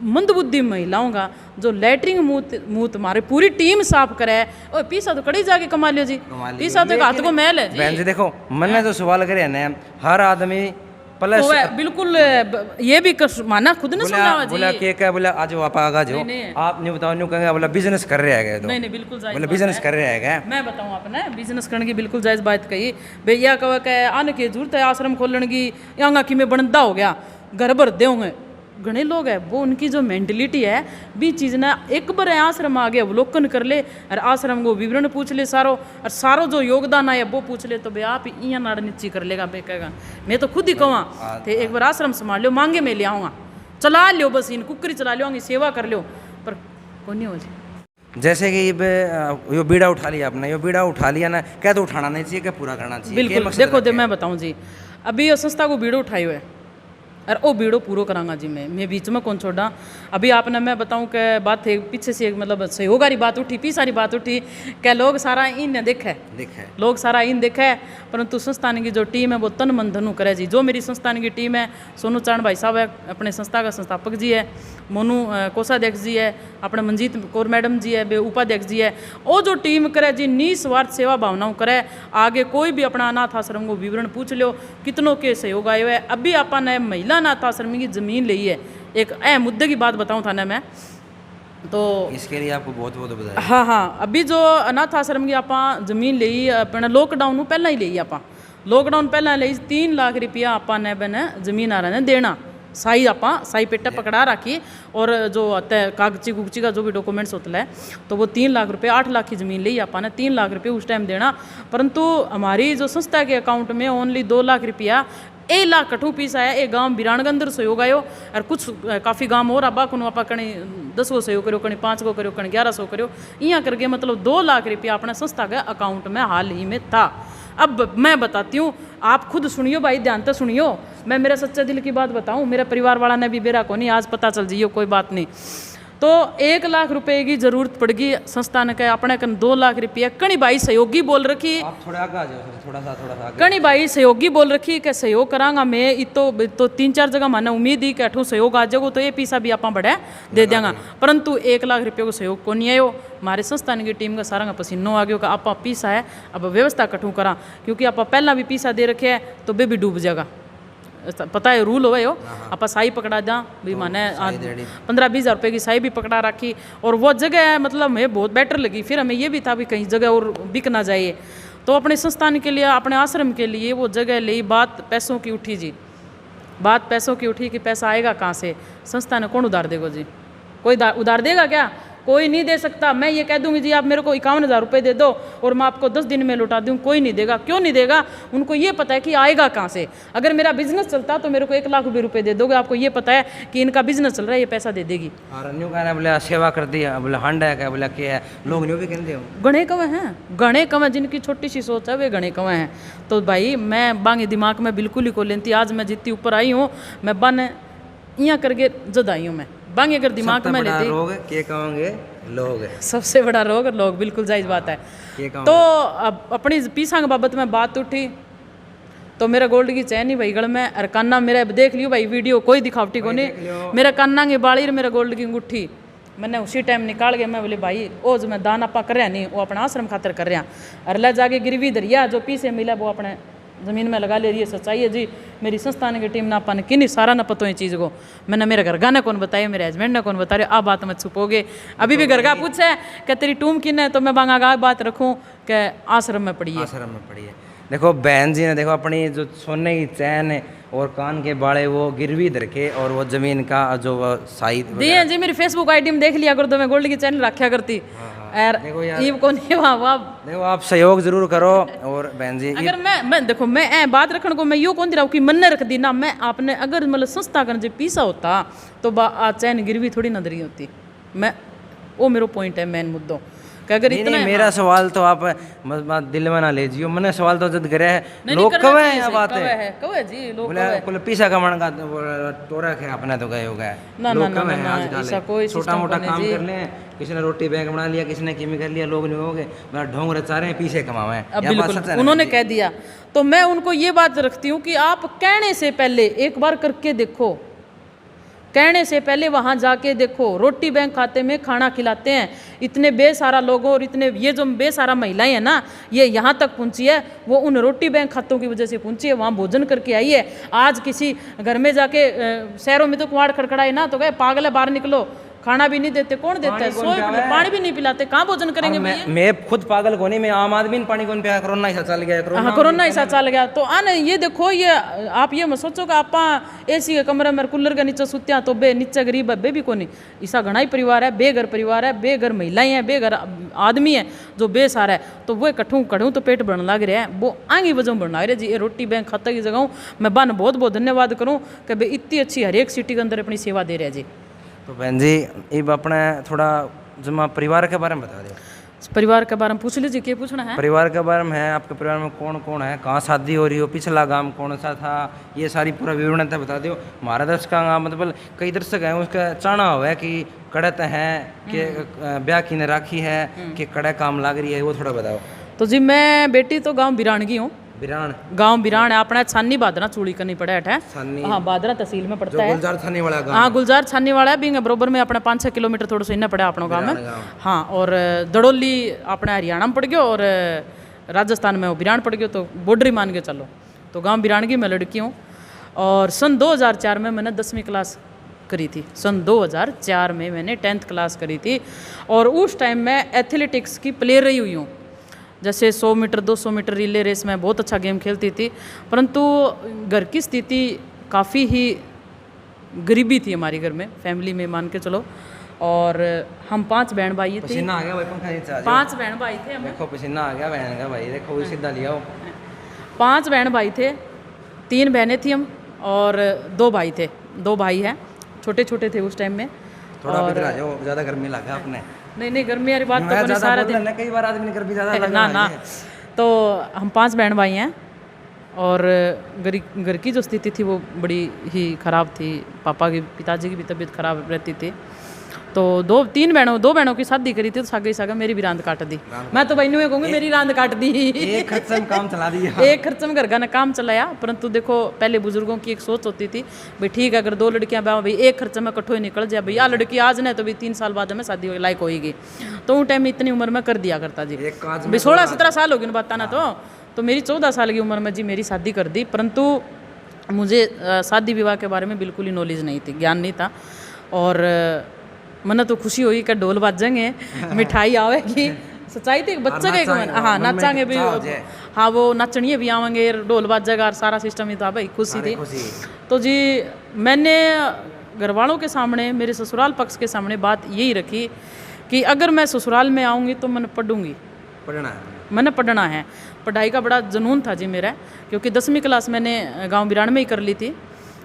मंदबुद्धि महिलाओं का जो लैटरिंग मुँह तुम्हारे पूरी टीम साफ करे और पीसा तो कड़ी जाके कमा लियो जी। पीसा तो एक हाथ को मैल है जी। बहन जी देखो मैंने जो सवाल करे ना हर आदमी प्लस तो बिल्कुल ये भी माना खुद ने समझावा जी। बोला क्या बोला आज आप आगा जो आप नहीं बताओ नहीं कहेंगे बोला बिजनेस कर रहे हैं तो नहीं बिल्कुल जायज बोला बिजनेस कर रहे हैं मैं बताऊं आपने बिजनेस करने की बिल्कुल जायज बात कही भैया कह के आने की जरूरत है आश्रम खोलने की यांगा की में बनदा हो गया घर भर दे होंगे घने लोग हैं वो उनकी जो मेंटलिटी है भी चीज़ ना एक बार आश्रम आ गया अवलोकन कर ले और आश्रम को विवरण पूछ ले सारो और सारो जो योगदान है वो पूछ ले तो भाई आप यहाँ नाड़ नीची कर लेगा बे कहेगा मैं तो खुद ही कहूँ थे एक बार आश्रम संभाल लो मांगे में ले आऊँगा चला लो बस इन कुकरी चला लो सेवा कर लो पर कौन नहीं हो जी। जैसे कि ये बीड़ा उठा लिया आपने ये बीड़ा उठा लिया ना क्या तो उठाना नहीं चाहिए क्या पूरा करना चाहिए बिल्कुल देखो मैं बताऊँ जी अभी ये संस्था को बीड़ो उठाई हुए है और वो बीड़ो पूरा करांगा जी मैं बीच में कौन छोड़ा। अभी आपने मैं बताऊं कि बात थे पीछे से मतलब सहयोग वाली बात उठी पी सारी बात उठी क्या लोग सारा इन देखे लोग सारा इन देखे परंतु संस्थान की जो टीम है वो तन मन धनु करे जी। जो मेरी संस्थान की टीम है सोनू चांद भाई साहब है अपने संस्था का संस्थापक जी है मोनू कोषाध्यक्ष जी है अपने मंजीत कौर मैडम जी है बे उपाध्यक्ष जी है वो जो टीम करे जी निस्वार्थ सेवा भावनाओं करे। आगे कोई भी अपना अनाथ आश्रम को विवरण पूछ लो कितनों के सहयोग आए हुए। अभी आपने महिला अनाथ आश्रम की ज़मीन ली है एक अहम मुद्दे की बात बताऊं थाने में तो इसके लिए आपको बहुत बहुत बधाई। हाँ अभी जो अनाथ आश्रम की आप जमीन ली अपने लॉकडाउन पहला ही ली आप लॉकडाउन पहला ली 3 लाख रुपया आपने बने जमीन आ रहे देना साई आपा साई पेटा पकड़ा रखी और जो कागची कुगची का जो भी डॉक्यूमेंट्स होता है तो वो 3 लाख रुपये 8 लाख की ज़मीन ली आपा ने 3 लाख रुपये उस टाइम देना। परंतु हमारी जो संस्था के अकाउंट में ओनली 2 लाख रुपया 1 लाख कठू पीस आया। एक गांव बिरानगंदर सहयोग आयो और कुछ काफ़ी गांव और आबा को आप कहीं 10 को सहयोग करो कहीं 5 को करो कहीं 1100 करो यहाँ करके मतलब 2 लाख रुपया अपने संस्था के अकाउंट में हाल ही में था। अब मैं बताती हूँ आप खुद सुनियो भाई ध्यान से सुनियो मैं मेरे सच्चे दिल की बात बताऊँ मेरे परिवार वाला ने भी बेरा को नहीं आज पता चल जाइयो कोई बात नहीं तो 1 लाख रुपए की जरूरत पड़गी संस्थान के अपने कन 2 लाख रुपया कणी भाई सहयोगी बोल रखी आप थोड़ा आगे आ जाओ थोड़ा सा कणी भाई सहयोगी बोल रखी कि सहयोग करांगा मैं तो 3-4 जगह माने उम्मीद ही कि अठू सहयोग आ जाएगा तो ये पैसा भी आप बढ़ा दे देंगे। परंतु 1 लाख रुपये को सहयोग को नहीं आयो। हमारे संस्थान की टीम का सारा पसीनो आ गया कि आप पीसा है अब व्यवस्था कठू करा क्योंकि आप पहला भी पीसा दे रखे है तो वे भी डूब जाएगा पता है रूल हो आप साई पकड़ा दा भी माने 15-20 हज़ार रुपये की साई भी पकड़ा रखी और वो जगह मतलब हमें बहुत बेटर लगी। फिर हमें ये भी था भी कहीं जगह और बिक ना जाए तो अपने संस्थान के लिए अपने आश्रम के लिए वो जगह ली। बात पैसों की उठी जी बात पैसों की उठी कि पैसा आएगा कहाँ से संस्था ने कौन उधार देगा जी कोई उधार देगा क्या कोई नहीं दे सकता। मैं ये कह दूंगी जी आप मेरे को 51,000 रुपये दे दो और मैं आपको 10 दिन में लौटा दूँ कोई नहीं देगा। क्यों नहीं देगा उनको ये पता है कि आएगा कहाँ से। अगर मेरा बिजनेस चलता तो मेरे को 1 लाख रुपये दे दोगे आपको ये पता है कि इनका बिजनेस चल रहा है ये पैसा दे देगी। और न्यू कहना बोले सेवा कर दी बोले हंड है क्या बोला क्या है लोग न्यू भी कहते हो गणे कवे हैं गणे कवे जिनकी छोटी सी सोच है वे गणे कवे हैं। तो भाई मैं बांगे दिमाग में बिल्कुल ही को लेती आज मैं जितनी ऊपर आई हूँ मैं बन यहाँ करके जद आई हूँ मैं बांगे अगर दिमाग में लेती रोग क्या कहोगे लोग सबसे बड़ा रोग लोग बिल्कुल जायज बात है। तो अब अपनी पीसा के बाबत में बात उठी तो मेरा गोल्ड की चैन ही भाई गल में और कान्ना मेरा देख लियो भाई वीडियो कोई दिखावटी को नहीं मेरा कान्ना की बाली और मेरा गोल्ड की अंगूठी मैंने उसी टाइम निकाल के मैं बोले भाई वो जो मैं दान आपा कर रहा नहीं वो अपना आश्रम खातर कर रहा और ला जाके गिरवी दरिया जो पीछे मिला वो अपने ज़मीन में लगा ले रही है। सच्चाई है जी मेरी संस्थान की टीम ना पाने कि नहीं सारा ना पतो है चीज़ को मैंने मेरे घर गाने कौन बताया मेरे हस्बैंड ने कौन बता रहे आप बात मत छुपोगे। अभी भी घर का पूछे कि तेरी टूम किन है तो मैं बांगा गा बात रखूँ कि आश्रम में पड़ी है। आश्रम में पड़ी है। देखो बहन जी ने देखो अपनी जो सोने की चैन है और कान के बाड़े वो गिरवी धर के और वो जमीन का जो साई दिए जी मेरी फेसबुक आईडी में देख लिया कर दो मैं गोल्ड की चैनल रखा करती देखो आप सहयोग जरूर करो। और बहन जी अगर मैं देखो मैं बात रखने को मैं यूँ कौन दी रहा कि मन ने रख दी ना मैं आपने अगर मतलब संस्था कर जो पीसा होता तो चैन गिरवी थोड़ी ना दरी होती। मैं वो मेरा पॉइंट है मेन मुद्दों कि अगर नहीं, इतना नहीं, मेरा सवाल तो आप दिल में ना ले जियो, मैंने सवाल तो जद करे है लोग कब है यहाँ बात है कब है जी लोग बोले कुल पैसा कमाने का तो रखे अपने तो गए हो गए ना, लोग ना, कम ना, है ना, आजकल ऐसा कोई छोटा सिस्टम मोटा कोई काम नहीं कर ले, किसी ने रोटी बैंक बना लिया, किसी ने किमी कर लिया, लोग नहीं हो गए मेरा ढोंग रचा रहे हैं पीछे कमावे अब बिल्कुल उन्होंने कह दिया। तो मैं उनको ये बात रखती हूँ कि आप कहने से पहले एक बार करके देखो, कहने से पहले वहां जाके देखो। रोटी बैंक खाते में खाना खिलाते हैं इतने बेसहारा लोगों, और इतने ये जो बेसहारा महिलाएं हैं ना, ये यहाँ तक पहुंची है वो उन रोटी बैंक खातों की वजह से पहुंची है, वहाँ भोजन करके आई है। आज किसी घर में जाके शहरों में तो कुआड़ खड़खड़ाए ना तो गए पागल है बाहर निकलो, खाना भी नहीं देते, कौन देता है, पानी भी नहीं पिलाते, कहाँ भोजन करेंगे भैया? मैं खुद पागल को नहीं, मैं आम आदमी पानी कौन पिया, कोरोना ऐसा चल गया, हाँ कोरोना ऐसा चल गया। तो आने ये देखो, ये आप ये मत सोचो कि आप एसी के कमरे में कूलर के नीचे सुत्या तो बे नीचे गरीब है, बे भी कोनी। ऐसा घना ही परिवार है, बेघर परिवार है, बेघर महिलाएं हैं, बेघर आदमी है जो बेसहारा है, तो वो कठूँ कढ़ूँ तो पेट बढ़ने लग रहा है, वो आगे वजह बढ़ने लग रहा है जी। ये रोटी बैंक खाता की जगह मैं बन बहुत बहुत धन्यवाद करूँ कि भाई इतनी अच्छी हर एक सिटी के अंदर अपनी सेवा दे रहे हैं जी। तो बहन जी अब अपने थोड़ा जमा परिवार के बारे में बता दो। परिवार के बारे में पूछ लीजिए, क्या पूछना है? परिवार के बारे में है, आपके परिवार में कौन कौन है, कहाँ शादी हो रही हो, पिछला गांव कौन सा था, ये सारी पूरा विवरण बता दो। हमारा दर्शक का मतलब कई दर्शक हैं उसका चाहना हुआ है कि कड़त है कि ब्याह की ने राखी है कि कड़े काम लाग रही है, वो थोड़ा बताओ। तो जी मैं बेटी तो गाँव बिरानगी हूँ, बिरान गांव बिरान है अपना, छानी बादरा चूड़ी करनी पड़ा है, छानी हाँ बादरा तहसील में जो पड़ता है। गुलजार छानी वाला गांव, हाँ गुलजार छानी वाला है, बिंग बरोबर में अपना 5-6 किलोमीटर थोड़ा सा इन्ना पड़ा अपना गाँव में। हाँ और दड़ोली अपना हरियाणा में पड़ गया और राजस्थान में वो बिरान पड़ गया, तो बॉर्डर ही मान के चलो। तो गाँव बिरानगी में लड़की हूँ और सन 2004 में मैंने 10वीं क्लास करी थी। सन 2004 में मैंने 10th क्लास करी थी और उस टाइम मैं एथलेटिक्स की प्लेयर रही हुई हूँ। जैसे 100 मीटर 200 मीटर रिले रेस में बहुत अच्छा गेम खेलती थी, परंतु घर की स्थिति काफ़ी ही गरीबी थी हमारी घर में, फैमिली में मान के चलो। और हम 5 बहन भाई थे, पसीना आ गया भाई, पंखा नीचे आ जाओ। 5 बहन भाई थे हमें, देखो पसीना आ गया बहन का भाई, देखो सीधा लिया हो। 5 बहन भाई थे, 3 बहनें थी हम और 2 भाई थे। 2 भाई हैं, छोटे छोटे थे उस टाइम में। थोड़ा इधर आ जाओ, ज़्यादा गर्मी लगा अपने। नहीं गर्मी वाली बात तो कोई सारा दिन, कई बार आदमी ने गर्मी ज़्यादा लगा ना। तो हम 5 बहन भाई हैं और घर की जो स्थिति थी वो बड़ी ही ख़राब थी। पापा की, पिताजी की भी तबीयत खराब रहती थी। तो 2 बहनों की शादी करी थी, तो सागे मेरी भी रांद काट दी। मैं तो भाई नहीं कहूँगी मेरी रांद काट दी, एक खर्च में काम चला दिया, एक खर्च में घर का ने काम चलाया। परंतु देखो पहले बुजुर्गों की एक सोच होती थी भाई ठीक है, अगर 2 लड़कियां ब्याह भाई एक खर्च में कठो ही निकल जाए, भैया लड़की आज नहीं तो भी 3 साल बाद में शादी लायक होएगी। तो उस टाइम में इतनी उम्र में कर दिया करता जी, भाई 16-17 साल होगी ना बताना। तो मेरी 14 साल की उम्र में जी मेरी शादी कर दी। परंतु मुझे शादी विवाह के बारे में बिल्कुल ही नॉलेज नहीं थी, ज्ञान नहीं था। और मन तो खुशी हुई कि ढोल बाजेंगे, मिठाई आवेगी, सच्चाई थी बच्चे के मन, हाँ नाचांगे भी, हाँ वो नचनिए भी आवेंगे, ढोल बाजेगा और सारा सिस्टम ही था भाई, खुशी थी। तो जी मैंने घर वालों के सामने, मेरे ससुराल पक्ष के सामने बात यही रखी कि अगर मैं ससुराल में आऊँगी तो मैंने पढ़ूँगी, मैंने पढ़ना है। पढ़ाई का बड़ा जुनून था जी मेरा, क्योंकि 10वीं क्लास मैंने गांव बिरान में ही कर ली थी।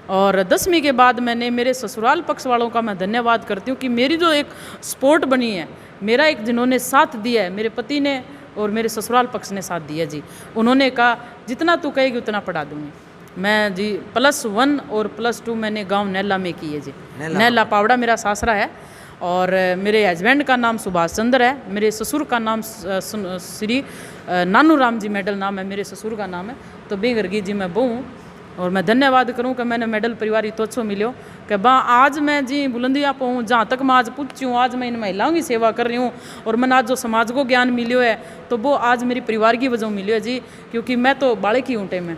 और 10वीं के बाद मैंने मेरे ससुराल पक्ष वालों का मैं धन्यवाद करती हूँ कि मेरी जो एक स्पोर्ट बनी है, मेरा एक जिन्होंने साथ दिया है, मेरे पति ने और मेरे ससुराल पक्ष ने साथ दिया जी। उन्होंने कहा जितना तू कहेगी उतना पढ़ा दूँगी मैं जी। +1 और +2 मैंने गांव नैला में की है जी। नैला पावड़ा मेरा सासरा है और मेरे हस्बैंड का नाम सुभाष चंद्र है, मेरे ससुर का नाम श्री नानू राम जी मेडल नाम है, मेरे ससुर का नाम है। तो बेगरगी जी मैं बहू और मैं धन्यवाद करूं कि मैंने मेडल परिवार तो अच्छो मिलो कि बा आज मैं जी बुलंदियाँ पाऊँ, जहाँ तक मैं आज पूछी हूँ, आज मैं इन महिलाओं की सेवा कर रही हूँ। और मैंने आज जो समाज को ज्ञान मिलो है तो वो आज मेरी परिवार की वजह मिलो है जी। क्योंकि मैं तो बालक ही हूँ टाइम में,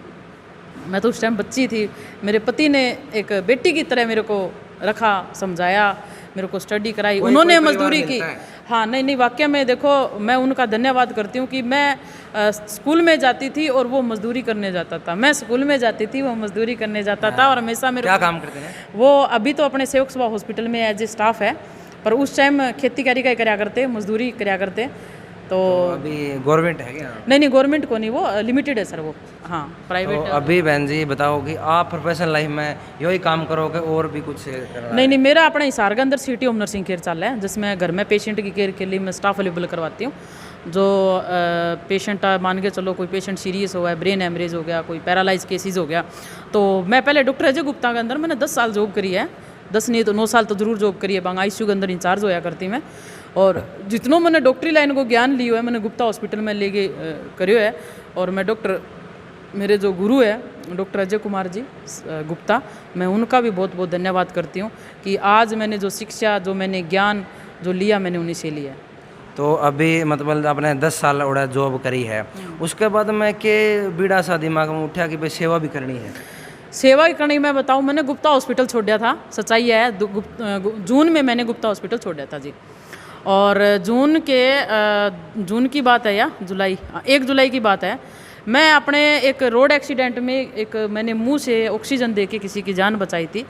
मैं तो उस टाइम बच्ची थी। मेरे पति ने एक बेटी की तरह मेरे को रखा, समझाया, मेरे को स्टडी कराई, उन्होंने मजदूरी की। हाँ नहीं वाकई में देखो मैं उनका धन्यवाद करती हूँ कि मैं स्कूल में जाती थी और वो मजदूरी करने जाता था, मैं स्कूल में जाती थी वो मजदूरी करने जाता था। और हमेशा मेरे क्या काम करते हैं वो? अभी तो अपने सेवक सभा हॉस्पिटल में एज ए स्टाफ है, पर उस टाइम खेती कार्य का कराया करते, मजदूरी कराया करते। तो अभी गवर्नमेंट है क्या? नहीं गवर्नमेंट को नहीं, वो लिमिटेड है सर वो, हाँ प्राइवेट। तो अभी बहन जी बताओ कि आप प्रोफेशनल लाइफ में यही काम करोगे और भी कुछ करना? नहीं, मेरा अपना हिसार के अंदर सिटी होम नर्सिंग केयर चल रहा है, जिसमें घर में पेशेंट की केयर के लिए मैं स्टाफ अवेलेबल करवाती हूँ। जो पेशेंट मान के चलो कोई पेशेंट सीरियस हुआ है, ब्रेन हेमरेज हो गया, कोई पैरालाइज केसेस हो गया, तो मैं पहले डॉक्टर अजय गुप्ता के अंदर मैंने 10 साल जॉब करी है, 10 नहीं तो 9 साल तो जरूर जॉब करी है। बांग ICU के अंदर इंचार्ज होया करती मैं, और जितनों मैंने डॉक्टरी लाइन को ज्ञान लियो है मैंने गुप्ता हॉस्पिटल में लेके करियो है। और मैं डॉक्टर, मेरे जो गुरु है डॉक्टर अजय कुमार जी गुप्ता, मैं उनका भी बहुत बहुत धन्यवाद करती हूँ कि आज मैंने जो शिक्षा, जो मैंने ज्ञान जो लिया, मैंने उन्हीं से लिया। तो अभी मतलब आपने 10 साल उड़ा जॉब करी है, उसके बाद में के बीड़ा सा दिमाग में उठा कि भाई सेवा भी करनी है? सेवा ही करनी, मैं बताऊँ, मैंने गुप्ता हॉस्पिटल छोड़ दिया था, सच्चाई है। जून में मैंने गुप्ता हॉस्पिटल छोड़ दिया था जी। और जून की बात है या जुलाई, 1 जुलाई की बात है, मैं अपने एक रोड एक्सीडेंट में एक मैंने मुंह से ऑक्सीजन दे के किसी की जान बचाई थी,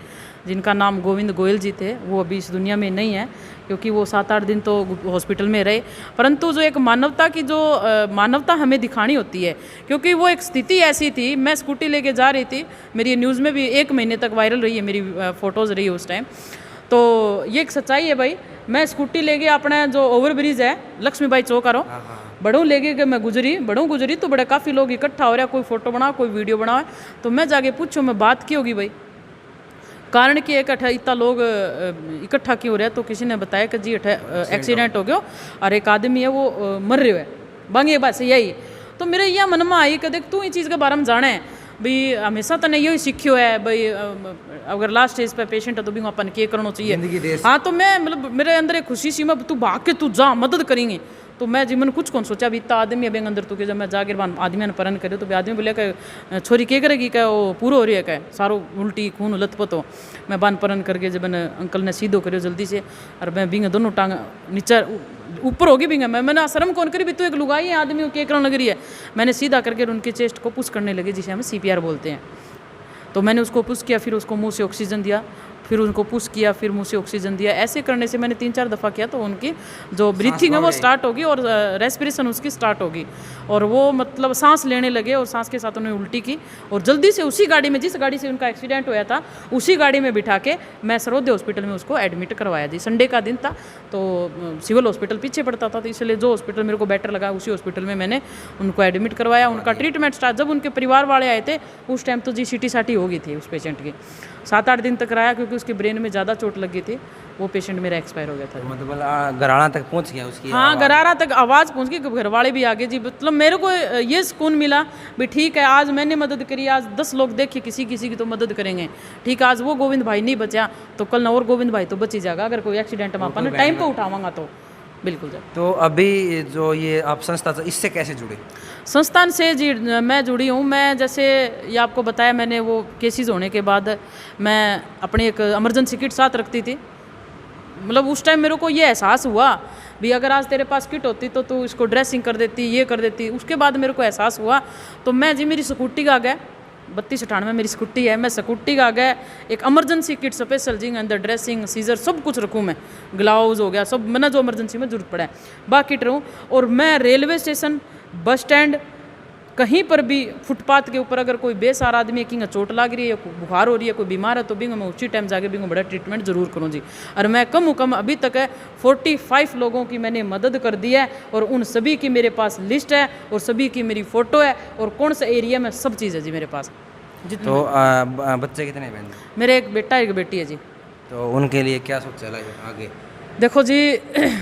जिनका नाम गोविंद गोयल जी थे। वो अभी इस दुनिया में नहीं है, क्योंकि वो 7-8 दिन तो हॉस्पिटल में रहे। परंतु जो एक मानवता की जो मानवता हमें दिखानी होती है, क्योंकि वो एक स्थिति ऐसी थी, मैं स्कूटी लेके जा रही थी, मेरी न्यूज़ में भी 1 महीने तक वायरल रही है, मेरी फ़ोटोज़ रही है उस टाइम। तो ये एक सच्चाई है भाई, मैं स्कूटी लेके अपना जो ओवरब्रिज है लक्ष्मीबाई चौक आरो बड़ों लेके के मैं गुजरी तो बड़े काफ़ी लोग इकट्ठा हो रहा, कोई फोटो बना, कोई वीडियो बना। तो मैं जाके पूछो मैं बात की होगी भाई, कारण कि इकट्ठा इतना लोग इकट्ठा क्यों हो रहा है? तो किसी ने बताया कि जी एक्सीडेंट हो गया और एक आदमी है वो मर रहे है, बांगे बात से यही। तो मेरे यह मन में आई कि देख तू इस चीज़ के बारे में जाने है भाई, हमेशा तो नहीं यही सीखियो है भाई, अगर लास्ट स्टेज पे पेशेंट है तो भी अपन क्या करना चाहिए। हाँ, तो मैं मतलब मेरे अंदर एक खुशी सी, मैं तू भाग के तू जा मदद करेंगे। तो मैं जीवन कुछ कौन सोचा भी, इतना आदमी अभी अंदर तो कि जब मैं जाकर आदमी ने परन करे तो आदमी बोले कि छोरी क्या करेगी, क्या वो पूरा हो रही है, क्या सारो उल्टी खून लथपथ हो। मैं बान परन करके जब मैंने अंकल ने सीधो करो जल्दी से, और मैं बिंगे दोनों टांग नीचे ऊपर होगी बिंगे, मैंने शर्म कौन करी भी, तू एक लुगाई है आदमी को क्या करने लग रही है। मैंने सीधा करके उनके चेस्ट को पुश करने लगे, जिसे हमें CPR बोलते हैं। तो मैंने उसको पुश किया, फिर उसको मुंह से ऑक्सीजन दिया, फिर उनको पुश किया, फिर मुंह से ऑक्सीजन दिया। ऐसे करने से मैंने 3-4 दफ़ा किया तो उनकी जो ब्रीथिंग है वो स्टार्ट होगी और रेस्पिरेशन उसकी स्टार्ट होगी, और वो मतलब सांस लेने लगे, और सांस के साथ उन्होंने उल्टी की। और जल्दी से उसी गाड़ी में, जिस गाड़ी से उनका एक्सीडेंट हुआ था, उसी गाड़ी में बिठा के मैं सर्वोदय हॉस्पिटल में उसको एडमिट करवाया जी। संडे का दिन था तो सिविल हॉस्पिटल पीछे पड़ता था, तो इसलिए जो हॉस्पिटल मेरे को बेटर लगा उसी हॉस्पिटल में मैंने उनको एडमिट करवाया। उनका ट्रीटमेंट स्टार्ट, जब उनके परिवार वाले आए थे उस टाइम तो जी CT हो गई थी उस पेशेंट की। 7-8 दिन तक रहा, क्योंकि उसके ब्रेन में ज़्यादा चोट लगी थी। वो पेशेंट मेरा एक्सपायर हो गया था। मतलब गराड़ा तक पहुंच गया उसकी? हाँ, गरारा तक आवाज़ पहुंच गई, घर वाले भी आगे जी। मतलब मेरे को ये सुकून मिला भी, ठीक है आज मैंने मदद करी, आज 10 लोग देखे किसी की तो मदद करेंगे। ठीक है, आज वो गोविंद भाई नहीं बचा तो कल ना और गोविंद भाई तो बच ही जाएगा, अगर कोई एक्सीडेंट में अपन टाइम पर उठावांगा तो बिल्कुल। तो अभी जो ये आप संस्था इससे कैसे जुड़े? संस्थान से जी मैं जुड़ी हूँ। मैं जैसे ये आपको बताया, मैंने वो केसेस होने के बाद मैं अपनी एक इमरजेंसी किट साथ रखती थी। मतलब उस टाइम मेरे को ये एहसास हुआ भी, अगर आज तेरे पास किट होती तो तू इसको ड्रेसिंग कर देती, ये कर देती। उसके बाद मेरे को एहसास हुआ, तो मैं जी मेरी स्कूटी का आ गया 3298 मेरी स्कूटी है, मैं स्कूटी का आ गया एक इमरजेंसी किट स्पेशल जी, अंदर ड्रेसिंग सीजर सब कुछ रखूँ मैं, ग्लव्स हो गया सब, मैंने जो इमरजेंसी में जरूरत पड़ा है बाकी किट रहूँ। और मैं रेलवे स्टेशन, बस स्टैंड, कहीं पर भी फुटपाथ के ऊपर अगर कोई बेसहारा आदमी है कि चोट लग रही है, बुखार हो रही है, कोई बीमार है, तो भी मैं उसी टाइम जाके भी बड़ा ट्रीटमेंट जरूर करूँ जी। और मैं कम अभी तक है 45 लोगों की मैंने मदद कर दी है, और उन सभी की मेरे पास लिस्ट है, और सभी की मेरी फ़ोटो है, और कौन सा एरिया में सब चीज़ है जी मेरे पास। तो बच्चे कितने बहन? मेरे एक बेटा एक बेटी है जी। तो उनके लिए क्या सोचा आगे? देखो जी,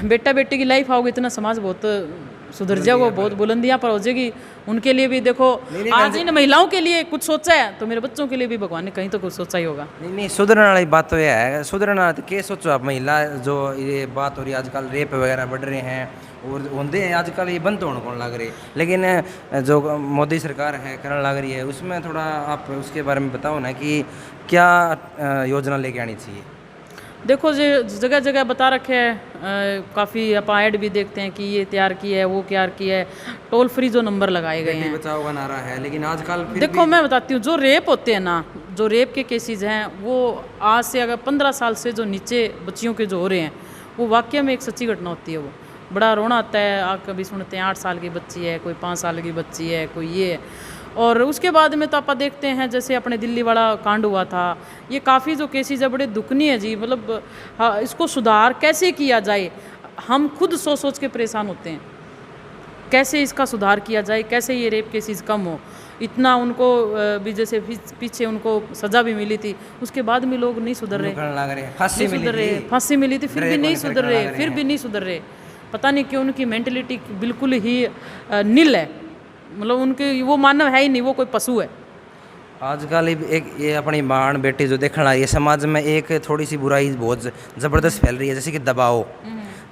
बेटा बेटी की लाइफ आओगे इतना समाज बहुत सुधर जाएगा, बहुत बुलंदियाँ पर हो जाएगी। उनके लिए भी देखो, आज इन महिलाओं के लिए कुछ सोचा है तो मेरे बच्चों के लिए भी भगवान ने कहीं तो कुछ सोचा ही होगा। नहीं सुधरने वाली बात तो यह है, सुधरना तो क्या सोचो आप, महिला जो ये बात हो रही है आजकल, रेप वगैरह बढ़ रहे हैं और होंगे हैं आजकल, ये बंद होने कौन लग रही है, लेकिन जो मोदी सरकार है करने लग रही है, उसमें थोड़ा आप उसके बारे में बताओ ना कि क्या योजना लेके आनी चाहिए। देखो जी, जगह जगह बता रखे हैं, काफ़ी आप ऐड भी देखते हैं कि ये तैयार किया है, वो तैयार किया है, टोल फ्री जो नंबर लगाए गए हैं, बचाओ का नारा है, लेकिन आजकल देखो मैं बताती हूँ, जो रेप होते हैं ना, जो रेप के केसेस हैं, वो आज से अगर 15 साल से जो नीचे बच्चियों के जो हो रहे हैं, वो वाकई में एक सच्ची घटना होती है। बड़ा रोना आता है। आप कभी सुनते हैं 8 साल की बच्ची है, कोई 5 साल की बच्ची है, कोई ये है। और उसके बाद में तो आप देखते हैं जैसे अपने दिल्ली वाला कांड हुआ था, ये काफ़ी जो केसेज है बड़े दुखनीय है जी। मतलब हाँ, इसको सुधार कैसे किया जाए, हम खुद सोच सोच के परेशान होते हैं कैसे इसका सुधार किया जाए, कैसे ये रेप केसेस कम हो। इतना उनको भी जैसे पीछे उनको सज़ा भी मिली थी, उसके बाद भी लोग नहीं सुधर रहे, फांसी सुधर रहे, फांसी मिली थी फिर भी नहीं सुधर रहे, फिर भी नहीं सुधर रहे। पता नहीं क्यों उनकी मेंटलिटी बिल्कुल ही नील है, मतलब उनके वो मानव है ही नहीं, वो कोई पशु है। आजकल एक ये अपनी बाण बेटी जो देखने आ रही है समाज में, एक थोड़ी सी बुराई बहुत ज़बरदस्त फैल रही है, जैसे कि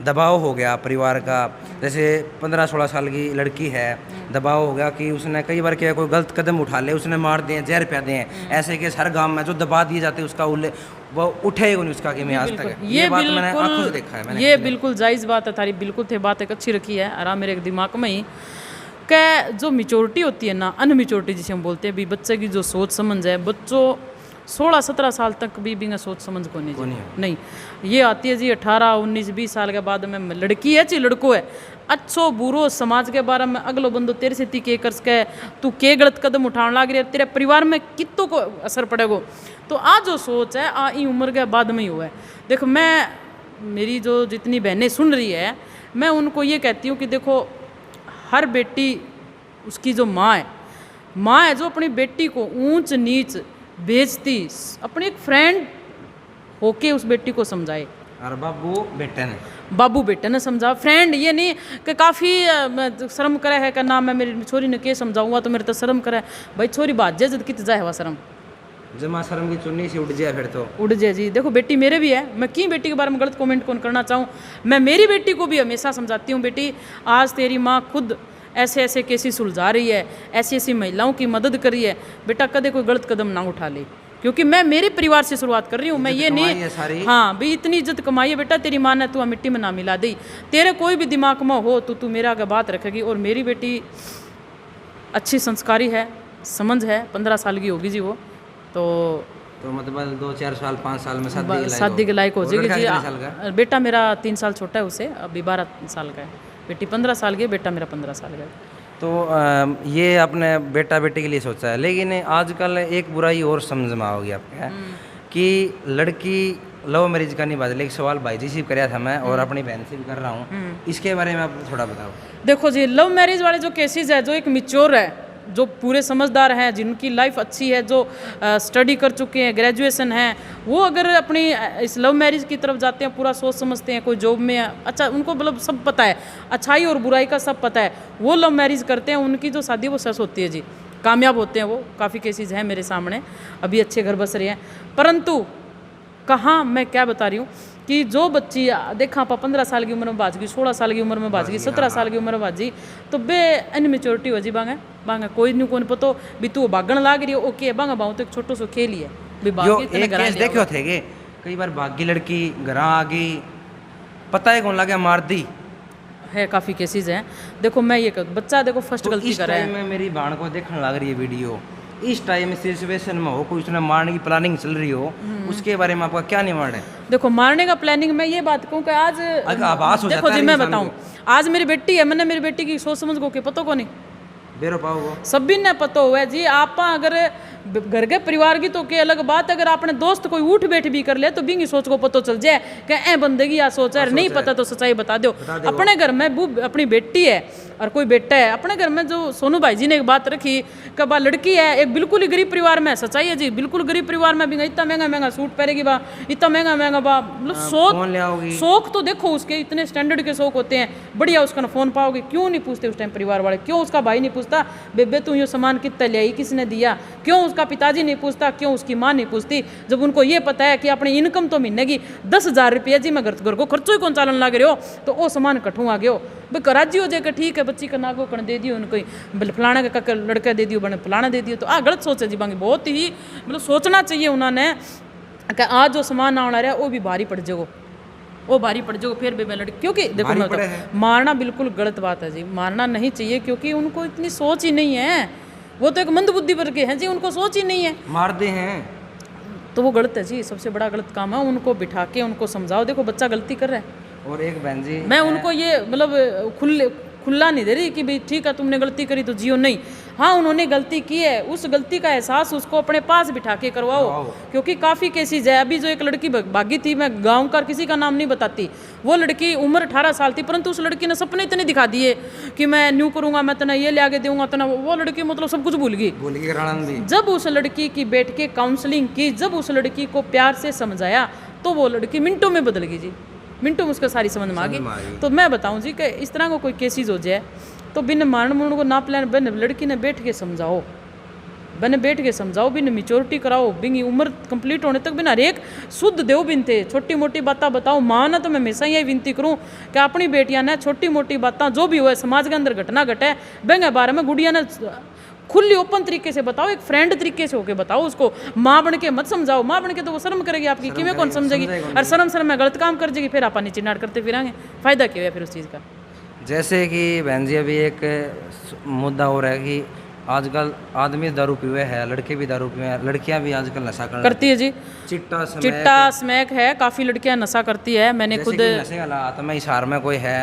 दबाव हो गया परिवार का। जैसे 15-16 साल की लड़की है, दबाव हो गया कि उसने कई बार क्या कोई गलत कदम उठा ले, उसने मार दिए, जहर पिया दिए, ऐसे केस हर गांव में जो दबा दिए जाते हैं उसका वो उठेगा नहीं उसका कि मैं आज तक ये बात मैंने आंखों से देखा है। ये बिल्कुल जायज़ बात है थारी, बिल्कुल थे बात एक अच्छी रखी है आराम मेरे दिमाग में ही कि जो मेच्योरिटी होती है ना, अनमेच्योरिटी जिसे हम बोलते हैं, भी बच्चे की जो सोच समझ है, बच्चों 16-17 साल तक भी सोच समझ को नहीं ये आती है जी 18-19-20 साल के बाद में लड़की है जी लड़को है, अच्छो बुरो समाज के बारे में अगलो बंदो तेरे से ती के कर सके, तू के गलत कदम उठाने लग रही है, तेरे परिवार में कितों को असर पड़ेगा। तो आज जो सोच है आ ई उम्र के बाद में ही हुआ है। देखो मैं मेरी जो जितनी बहनें सुन रही है, मैं उनको ये कहती हूँ कि देखो हर बेटी उसकी जो माँ है जो अपनी बेटी को ऊंच नीच बेचती, अपनी एक फ्रेंड होके उस बेटी को समझाए। और बाबू बेटे ने समझा, फ्रेंड ये नहीं कि काफ़ी शर्म करे है कि ना मैं मेरी छोरी ने के समझाऊंगा तो मेरे तो शर्म करे। भाई छोरी बात जाए जब कित जाए वह शर्म, जमा शर्म की चुन्नी से उड़ जाए फिर तो उड़ जाए जी। देखो बेटी मेरे भी है, मैं की बेटी के बारे में गलत कमेंट कौन करना चाहूँ। मैं मेरी बेटी को भी हमेशा समझाती हूँ, बेटी आज तेरी माँ खुद ऐसे ऐसे केसेस सुलझा रही है, ऐसी ऐसी महिलाओं की मदद कर रही है, बेटा कदे कोई गलत कदम ना उठा ले, क्योंकि मैं मेरे परिवार से शुरुआत कर रही हूँ। मैं ये नहीं हाँ भाई इतनी इज्जत कमाई है बेटा, तेरी माँ ने तू मिट्टी में ना मिला दी, तेरे कोई भी दिमाग में हो तो तू मेरा आगे बात रखेगी। और मेरी बेटी अच्छी संस्कारी है, समझ है, 15 साल की होगी जी वो, तो मतलब 2-4 साल 5 साल में शादी के लायक हो जाएगी जी। बेटा मेरा 3 साल छोटा है उससे, अभी 12 साल का है, बेटी 15 साल की है, बेटा मेरा 15 साल का है। तो ये आपने बेटा बेटी के लिए सोचा है, लेकिन आजकल एक बुराई और समझ में आओगी आपके कि लड़की लव मैरिज का नहीं बात, लेकिन सवाल भाई जी से कराया था मैं और अपनी बहन से भी कर रहा हूँ, इसके बारे में आप थोड़ा बताओ। देखो जी लव मैरिज वाले जो केसेस है, जो एक मैच्योर है, जो पूरे समझदार हैं, जिनकी लाइफ अच्छी है, जो स्टडी कर चुके हैं, ग्रेजुएशन है, वो अगर अपनी इस लव मैरिज की तरफ जाते हैं, पूरा सोच समझते हैं, कोई जॉब में है, अच्छा उनको मतलब सब पता है, अच्छाई और बुराई का सब पता है, वो लव मैरिज करते हैं, उनकी जो शादी वो सस होती है जी, कामयाब होते हैं वो। काफ़ी केसेस हैं मेरे सामने, अभी अच्छे घर बस रहे हैं। परंतु कहाँ मैं क्या बता रही हूँ कि जो बच्ची देखा आप 15 साल की उम्र में बाज गई, 16 साल की उम्र में बाज गई, 17 साल की उम्र में बाजी, तो बे अनमेच्योरिटी हो जी। बांगा कोई नहीं कौन पतो भी तू भागण लाग रही है, ओके बांगा बाऊ तो एक छोटो सो खेल ही है भी भागी इतने घर आ देखो थे के कई बार भागी लड़की घर आ गई, पता है कौन लगा मार दी है, काफ़ी केसेस हैं। देखो मैं ये बच्चा देखो फर्स्ट तो गलती कर रहा है। मैं मेरी बहन को देखने लग रही है वीडियो, इस टाइम सिचुएशन में हो, कोई उसने मारने की प्लानिंग चल रही हो, उसके बारे में आपका क्या निवारण है? देखो मारने का प्लानिंग मैं ये बात कहूँ कि आज देखो जी मैं बताऊँ, आज मेरी बेटी है, मैंने मेरी बेटी की सोच समझ को के पता को नहीं बेरो पाओ सभी ने पता हुआ है जी। आप अगर घर के परिवार की तो क्या अलग बात, अगर आपने दोस्त कोई उठ बैठ भी कर ले तो बिंगी सोच को पता चल जाए कि ए बंदगी या सोच है, नहीं पता तो सच्चाई बता दो। अपने घर में अपनी बेटी है और कोई बेटा है, अपने घर में जो सोनू भाई जी ने एक बात रखी कि बा लड़की है एक बिल्कुल ही गरीब परिवार में, सच्चाई है जी, बिल्कुल गरीब परिवार में भी इतना महंगा महंगा सूट पहनेगी बा, इतना महंगा महंगा बा, मतलब शौक तो देखो उसके इतने स्टैंडर्ड के शौक होते हैं, बढ़िया उसका फोन पाओगे, क्यों नहीं पूछते उस टाइम परिवार वाले, क्यों उसका भाई नहीं पूछता बेबे तू ये सामान कितना ले आई, किसने दिया, क्यों उसका पिताजी नहीं पूछता, क्यों उसकी माँ नहीं पूछती, जब उनको ये पता है कि अपनी इनकम तो महीने की 10,000 रुपया जी मैं घर को खर्चो ही कौन चालन लग रहे हो, तो वो सामान कठू आ गयो भाई कराजी हो जाएगा, ठीक है बच्ची का नागो कण दे दियो, उनको फलाना का लड़का दे दियो, बने फलाना दे दियो, तो गलत सोच है जी बांगी, बहुत ही मतलब सोचना चाहिए उन्होंने कि आज जो सामान आना रहा है वो भी भारी पड़ जाएगा, वो भारी पड़ जाओ फिर बेबे लड़की, क्योंकि देखो मैं तो मारना बिल्कुल गलत बात है जी, मारना नहीं चाहिए, क्योंकि उनको इतनी सोच ही नहीं है, वो तो एक मंदबुद्धि वर्ग के हैं जी, उनको सोच ही नहीं है, मारते हैं तो वो गलत है जी, सबसे बड़ा गलत काम है। उनको बिठा के उनको समझाओ, देखो बच्चा गलती कर रहा है, और एक बहन जी मैं उनको ये मतलब खुला नहीं दे रही कि भाई ठीक है तुमने गलती करी तो जियो, नहीं। हाँ उन्होंने गलती की है, उस गलती का एहसास उसको अपने पास बिठा के करवाओ, क्योंकि काफ़ी केसेज है। अभी जो एक लड़की भागी थी, मैं गांव का किसी का नाम नहीं बताती, वो लड़की उम्र 18 साल थी, परंतु उस लड़की ने सपने इतने दिखा दिए कि मैं न्यू करूँगा, मैं तना ये ले आगे दूंगा, तना वो लड़की मतलब सब कुछ भूल गई। जब उस लड़की की बैठ के काउंसलिंग की, जब उस लड़की को प्यार से समझाया, तो वो लड़की मिनटों में बदल गई जी, मिनटों में उसका सारी समझ में आ गई। तो मैं बताऊं जी कि इस तरह का कोई केसेस हो जाए तो बिन मारण मुरण को ना प्लान बिन लड़की ने बैठ के समझाओ, बिन मेच्योरिटी कराओ, बिन उम्र कंप्लीट होने तक बिन हर एक शुद्ध देव बिनते छोटी मोटी बातें बताओ। माँ ना तो मैं हमेशा यही विनती करूँ कि अपनी बेटियां ने छोटी मोटी बातें जो भी हो समाज के अंदर घटना घटे बेंगे बारे में गुड़िया ने खुली ओपन तरीके से बताओ, एक फ्रेंड तरीके से होके बताओ उसको। माँ बन के मत समझाओ, माँ बन के तो वो शर्म करेगी आपकी, कि मैं कौन समझेगी, और शर्म में गलत काम कर जाएगी, फिर आप नीचे नाट करते फिरेंगे, फायदा क्या है फिर उस चीज़ का। जैसे कि बहन जी अभी एक मुद्दा हो रहा है कि आजकल आदमी दारू पीवे है, लड़के भी दारू पीवे हैं, लड़कियां भी आजकल नशा करती है जी। चिट्टा स्मैक है, काफ़ी लड़कियां नशा करती है। मैंने खुद नशे वाला आता मैं इस हार में कोई है,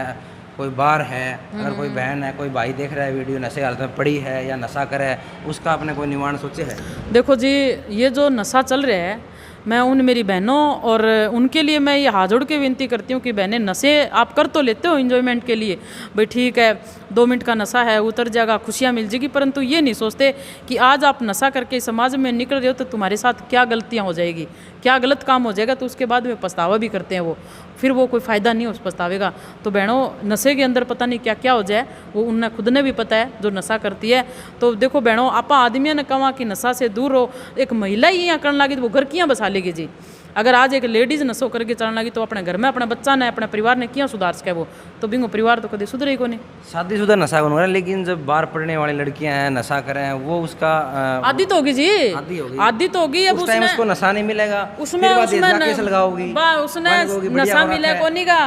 कोई बार है, अगर कोई बहन है, कोई भाई देख रहा है वीडियो नशे हालत में पड़ी है या नशा करे, उसका आपने कोई निवारण सोचे है? देखो जी, ये जो नशा चल रहा है, मैं उन मेरी बहनों और उनके लिए मैं ये हाथ जोड़ के विनती करती हूँ कि बहनें नशे आप कर तो लेते हो एंजॉयमेंट के लिए, भाई ठीक है 2 मिनट का नशा है, उतर जाएगा, खुशियाँ मिल जाएगी, परंतु ये नहीं सोचते कि आज आप नशा करके समाज में निकल रहे हो तो तुम्हारे साथ क्या गलतियाँ हो जाएगी, क्या गलत काम हो जाएगा, तो उसके बाद में पछतावा भी करते हैं वो, फिर वो कोई फ़ायदा नहीं उस पछतावे का। तो बहनों नशे के अंदर पता नहीं क्या क्या हो जाए, वो उन्हें खुद ने भी पता है जो नशा करती है। तो देखो बहनों, आप आदमियों ने कहा कि नशा से दूर रहो, एक महिला ही यहाँ करने लगी तो वो घर कियाँ बसा लेगी जी। अगर आज एक लेडीज़ नशो करके चलने लगी तो अपने घर में अपने बच्चा ने अपने परिवार ने किया सुधार सके, वो तो बिंगो परिवार तो कभी सुधरे ही को नहीं। शादीशुदा नशा हो रहा है, लेकिन जब बाहर पढ़ने वाली लड़कियां हैं नशा कर रहे हैं, वो उसका आदि तो होगी जी, आदि तो होगी। अब उसको नशा नहीं मिलेगा, उसने नशा मिला कोनी का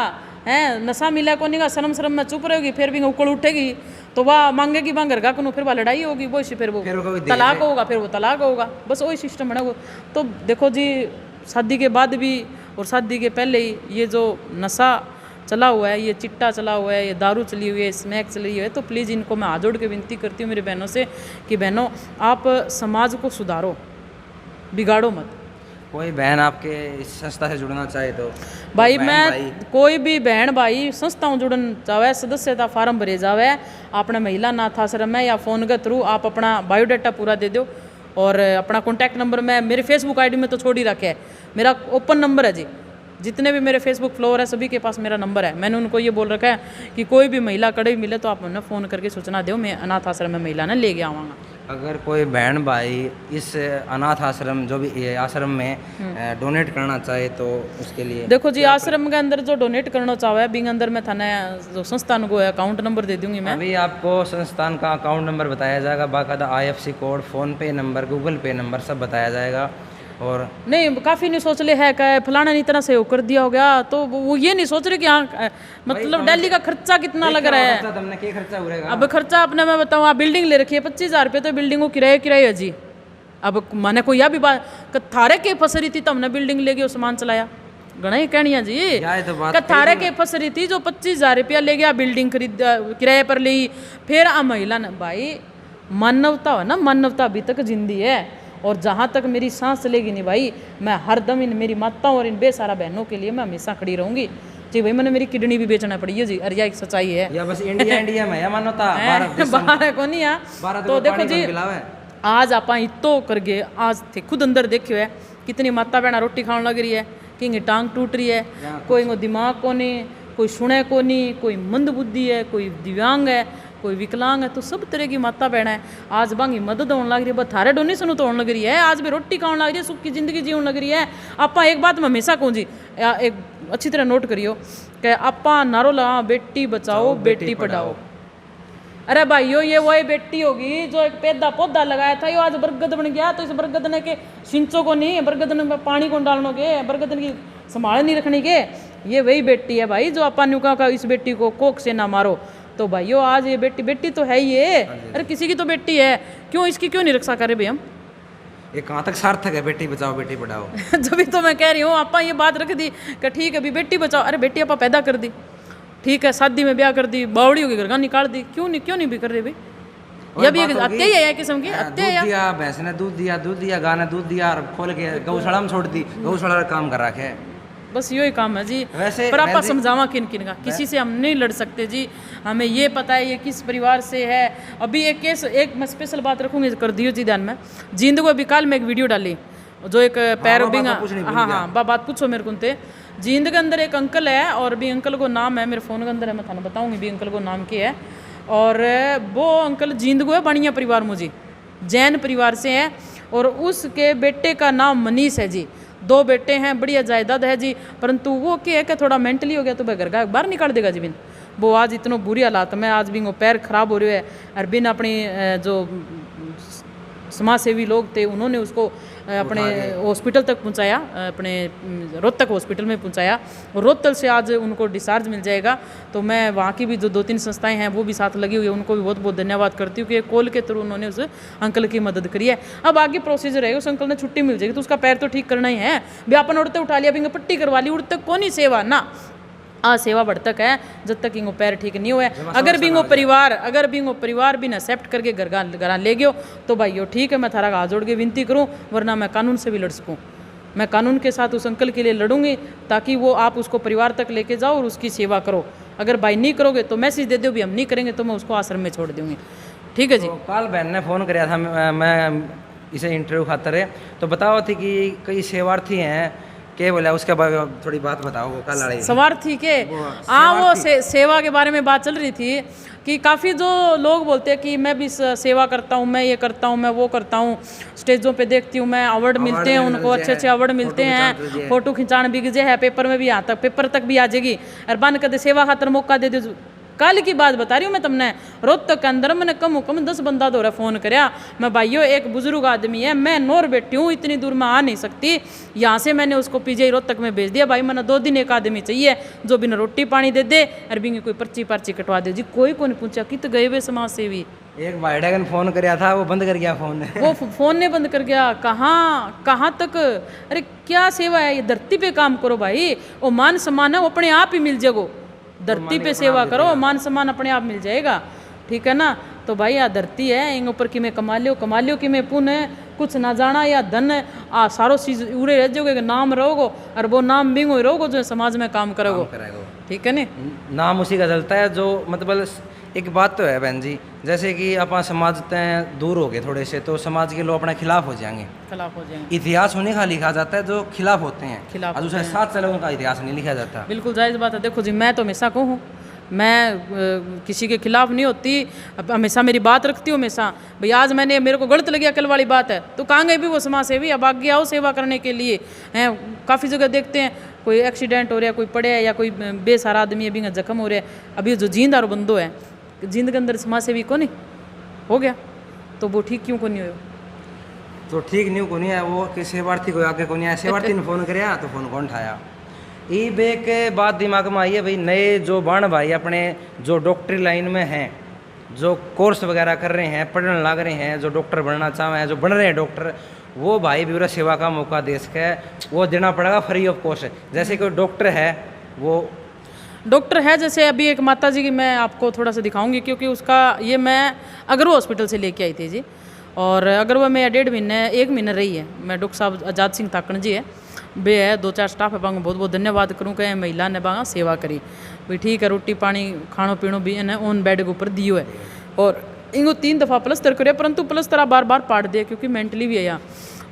है, नशा मिला कोनी का, शर्म में चुप रहेगी, फिर भी उकड़ उठेगी तो वह मांगेगी वहाँ घर का को, फिर वह लड़ाई होगी, वो फिर वो तलाक होगा, फिर वो तलाक होगा, बस वही सिस्टम है वो। तो देखो जी, शादी के बाद भी और शादी के पहले ही ये जो नशा चला हुआ है, ये चिट्टा चला हुआ है, ये दारू चली हुई है, स्मैक चली हुई है, तो प्लीज़ इनको मैं हाथ जोड़ के विनती करती हूँ मेरी बहनों से कि बहनों आप समाज को सुधारो, बिगाड़ो मत। कोई बहन आपके इस संस्था से जुड़ना चाहे तो भाई कोई भी बहन भाई संस्थाओं जुड़न चाहे, सदस्यता फार्म भरे जावे अपने महिला अनाथ आश्रम में या फ़ोन के थ्रू आप अपना बायोडाटा पूरा दे दो और अपना कॉन्टैक्ट नंबर मैं मेरे फेसबुक आईडी में तो छोड़ ही रखे है, मेरा ओपन नंबर है जी, जितने भी मेरे फेसबुक फ्लोवर है सभी के पास मेरा नंबर है। मैंने उनको ये बोल रखा है कि कोई भी महिला कड़े मिले तो आप उन्हें फ़ोन करके सूचना दो, मैं अनाथ आश्रम में महिला ने ले गया आऊँगा। अगर कोई बहन भाई इस अनाथ आश्रम जो भी आश्रम में डोनेट करना चाहे तो उसके लिए देखो जी, आश्रम के अंदर जो डोनेट करना चाहे बिंग अंदर में थाने जो संस्थान को अकाउंट नंबर दे दूंगी मैं। अभी आपको संस्थान का अकाउंट नंबर बताया जाएगा, बाकायदा IFSC कोड, फ़ोन पे नंबर, गूगल पे नंबर सब बताया जाएगा। और नहीं काफ़ी नहीं सोच ले है कि फलाना नहीं तरह से हो कर दिया हो गया, तो वो ये नहीं सोच रहे कि हाँ मतलब दिल्ली का खर्चा कितना लग रहा है। क्या खर्चा हो रहेगा? अब खर्चा अपने मैं बताऊँ, आप बिल्डिंग ले रखी है 25,000 रुपये, तो बिल्डिंग को किराए है जी। अब मैंने कोई यह भी बात थारे के फंस रही थी तो हमने बिल्डिंग ले गई और सामान चलाया, घना ही कहनिया जी थारे के फंस रही थी जो 25,000 रुपया ले गया बिल्डिंग खरीद किराए पर ली, फिर आ महिला ने भाई मानवता हो ना, मानवता अभी तक जिंदी है और जहाँ तक मेरी सांस चलेगी नहीं भाई, मैं हर दम इन मेरी माताओं और इन बेसारा बहनों के लिए मैं हमेशा खड़ी रहूंगी जी। भाई मैंने मेरी किडनी भी बेचना पड़ी है जी, अरे यह एक सच्चाई है या बस इंडिया में है मानवता बाहर को नहीं है। तो देखो जी, आज आप इतो करके आज थे खुद अंदर देखियो है कितनी माता बहना रोटी खाने लग रही है, कि टांग टूट रही है, कोई को दिमाग को नहीं, कोई सुने को नहीं, कोई मंद बुद्धि है, कोई दिव्यांग है, कोई विकलांग है, तो सब तरह की माता बहना है। आज बांगी मदद होने लग रही है, बस थारे डोनेशन तो होने लग रही है, आज भी रोटी खाने लग रही है, सुख की जिंदगी जीवन लग रही है। आपा एक बात मैं हमेशा कहूँ जी, एक अच्छी तरह नोट करियो कि आपा नारो लगा बेटी बचाओ बेटी पढ़ाओ। अरे भाइयों, ये वही बेटी होगी जो एक पौधा लगाया था, ये आज बरगद बन गया, तो इस बरगद ने के सिंचो को नहीं, बरगद ने पानी को डालने के, बरगद की संभाल नहीं रखने के, ये वही बेटी है भाई जो आपा न्यू का इस बेटी को कोख से ना मारो। तो भाइयों आज ये बेटी तो है ही है, अरे किसी की तो बेटी है, क्यों इसकी क्यों नहीं रक्षा करे भाई हम? ये कहाँ तक सार्थक है बेटी बचाओ बेटी पढ़ाओ? जब तो मैं कह रही हूँ आपा ये बात रख दी कि ठीक है अभी बेटी बचाओ, अरे बेटी आपा पैदा कर दी, ठीक है शादी में ब्याह कर दी, बावड़ी होगी घर का निकाल दी, क्यों नहीं भी कर रहे भाई? या भी हत्या ही है किस्म की हत्या है। दूध दिया, भैंस ने दूध दिया, गाय ने दूध दिया और खोल के गौशाला में छोड़ दी, गौशाला का काम कर रखे है। बस यही काम है जी। वैसे पर आपा समझावा किन का, किसी से हम नहीं लड़ सकते जी, हमें ये पता है ये किस परिवार से है। अभी एक केस, एक मैं स्पेशल बात रखूंगी, कर दियो जी ध्यान में। जींद को अभी कल मैं एक वीडियो डाली जो एक पैर बिंग, हाँ बात पूछो मेरे को ते। जींद के अंदर एक अंकल है और भी अंकल को नाम है मेरे फ़ोन के अंदर है, मैं थाना बताऊँगी भी अंकल को नाम क्या है। और वो अंकल जींद को है बणिया परिवार मुझे जैन परिवार से है और उसके बेटे का नाम मनीष है जी। 2 बेटे हैं, बढ़िया जायदाद है जी, परंतु वो क्या है कि थोड़ा मेंटली हो गया तो वह घर का बाहर निकाल देगा जी बिन। वो आज इतने बुरी हालात में, आज भी वो पैर खराब हो रहे है और बिन अपनी जो समाज सेवी लोग थे उन्होंने उसको अपने हॉस्पिटल तक पहुंचाया, अपने रोहतक हॉस्पिटल में पहुंचाया और रोहतक से आज उनको डिस्चार्ज मिल जाएगा। तो मैं वहाँ की भी जो 2-3 संस्थाएं हैं वो भी साथ लगी हुई है, उनको भी बहुत बहुत धन्यवाद करती हूँ कि कॉल के थ्रू उन्होंने उस अंकल की मदद करी है। अब आगे प्रोसीजर है, उस अंकल ने छुट्टी मिल जाएगी तो उसका पैर तो ठीक करना ही है। व्यापन उड़ते उठा लिया, बिंग पट्टी करवा ली, उड़तक कौन ही सेवा ना सेवा बढ़ तक है जब तक इनको पैर ठीक नहीं हुआ है। अगर बिंगो परिवार भी एक्सेप्ट करके घर ले गयो तो भाई ठीक है, मैं थारा हाथ जोड़ के विनती करूं, वरना मैं कानून से भी लड़ सकूं। मैं कानून के साथ उस अंकल के लिए लड़ूंगी ताकि वो आप उसको परिवार तक लेके जाओ और उसकी सेवा करो। अगर भाई नहीं करोगे तो मैसेज दे दो भी हम नहीं करेंगे तो मैं उसको आश्रम में छोड़ दूंगी। ठीक है जी। तो कल बहन ने फ़ोन कराया था, मैं इसे इंटरव्यू खातर है तो बताओ थी कि कई सेवार्थी हैं, क्या बोला उसके बारे में थोड़ी बात बताओ। वो कल लड़ाई स्वार्थी के हाँ वो सेवा के बारे में बात चल रही थी कि काफ़ी जो लोग बोलते हैं कि मैं भी सेवा करता हूँ, मैं ये करता हूँ, मैं वो करता हूँ, स्टेजों पे देखती हूँ मैं, अवार्ड मिलते हैं उनको, अच्छे अवार्ड मिलते हैं, फोटो खिंचान बिक जे है, पेपर में भी यहाँ तक पेपर तक भी आ जाएगी और बन कर सेवा खातर मौका दे दो। कल की बात बता रही हूँ मैं तुमने, रोहतक के अंदर मैंने कम 10 बंदा दो रहा फ़ोन कराया, मैं भाइयों एक बुजुर्ग आदमी है, मैं नौर बैठी हूँ, इतनी दूर मैं आ नहीं सकती, यहाँ से मैंने उसको पीजीआई रोहतक में भेज दिया। भाई मैंने 2 दिन एक आदमी चाहिए जो बिना रोटी पानी दे दे और बिंगी कोई पर्ची कटवा दे जी। कोई को नहीं पूछा कित गए वे समाज सेवी। एक भाईडागन फ़ोन कराया था, वो बंद कर गया फ़ोन, वो फ़ोन ने बंद कर गया। कहाँ तक, अरे क्या सेवा है ये, धरती पे काम करो भाई, वो मान सम्मान है वो अपने आप ही मिल जाएगो। धरती पे सेवा करो, मान सम्मान अपने आप मिल जाएगा, ठीक है ना। तो भाई आ धरती है, इन ऊपर कि मैं कमा लियो कि मैं पुण्य कुछ ना जाना या धन आ सारो चीज उड़े रह जाओगे, नाम रहोगो और वो नाम बिंगो ही रहोगो जो समाज में काम करोगो, ठीक है नहीं। नाम उसी का चलता है जो मतलब एक बात तो है बहन जी, जैसे कि अपन समाज तय दूर हो गए थोड़े से तो समाज के लोग अपने खिलाफ हो जाएंगे। इतिहास उन्हीं का लिखा जाता है जो खिलाफ होते हैं, दूसरे साथ चले उनका इतिहास नहीं लिखा जाता। बिल्कुल जायज़ बात है। देखो जी मैं तो हमेशा कहूँ, मैं किसी के खिलाफ नहीं होती, हमेशा मेरी बात रखती हूँ हमेशा। भाई आज मेरे को गलत लगी कल वाली बात है तो कहाँ गए भी वो समाज सेवी, अब आगे आओ सेवा करने के लिए हैं। काफ़ी जगह देखते हैं कोई एक्सीडेंट हो रहा है, कोई पड़े है या कोई बेसहारा आदमी अभी जख्म हो रहा है। अभी जो जींद और बंदो है, जींद के अंदर समाज सेवी को नहीं हो गया तो वो ठीक क्यों को नहीं हो? तो ठीक नहीं को नहीं है वो कि सेवार्थी को आगे को नहीं है। सेवार्थी ने फ़ोन कराया तो फ़ोन कौन उठाया। ई बे के बाद दिमाग में आई है भाई नए जो बाण भाई अपने जो डॉक्टरी लाइन में हैं, जो कोर्स वगैरह कर रहे हैं, पढ़ने लग रहे हैं, जो डॉक्टर बनना चाह रहे हैं, जो बन रहे हैं डॉक्टर, वो भाई भी सेवा का मौका दे सके वो देना पड़ेगा फ्री ऑफ कॉस्ट। जैसे कोई डॉक्टर है, वो डॉक्टर है जैसे अभी एक माता जी की मैं आपको थोड़ा सा दिखाऊंगी क्योंकि उसका ये मैं अगरवा हॉस्पिटल से लेके आई थी जी। और अगरवा में 1 महीना रही है। मैं डॉक्टर साहब आज़ाद सिंह ताकण जी है, बे है 2-4 स्टाफ है, बहुत बहुत धन्यवाद करूँ कि महिला ने बागा सेवा करी भाई। ठीक है, रोटी पानी खानो पीनो भी इन्हें ऑन बेड के ऊपर दियो है और इनको 3 दफ़ा प्लस्तर करे, परंतु प्लस्तर बार पाट दे क्योंकि मेंटली भी है यहाँ।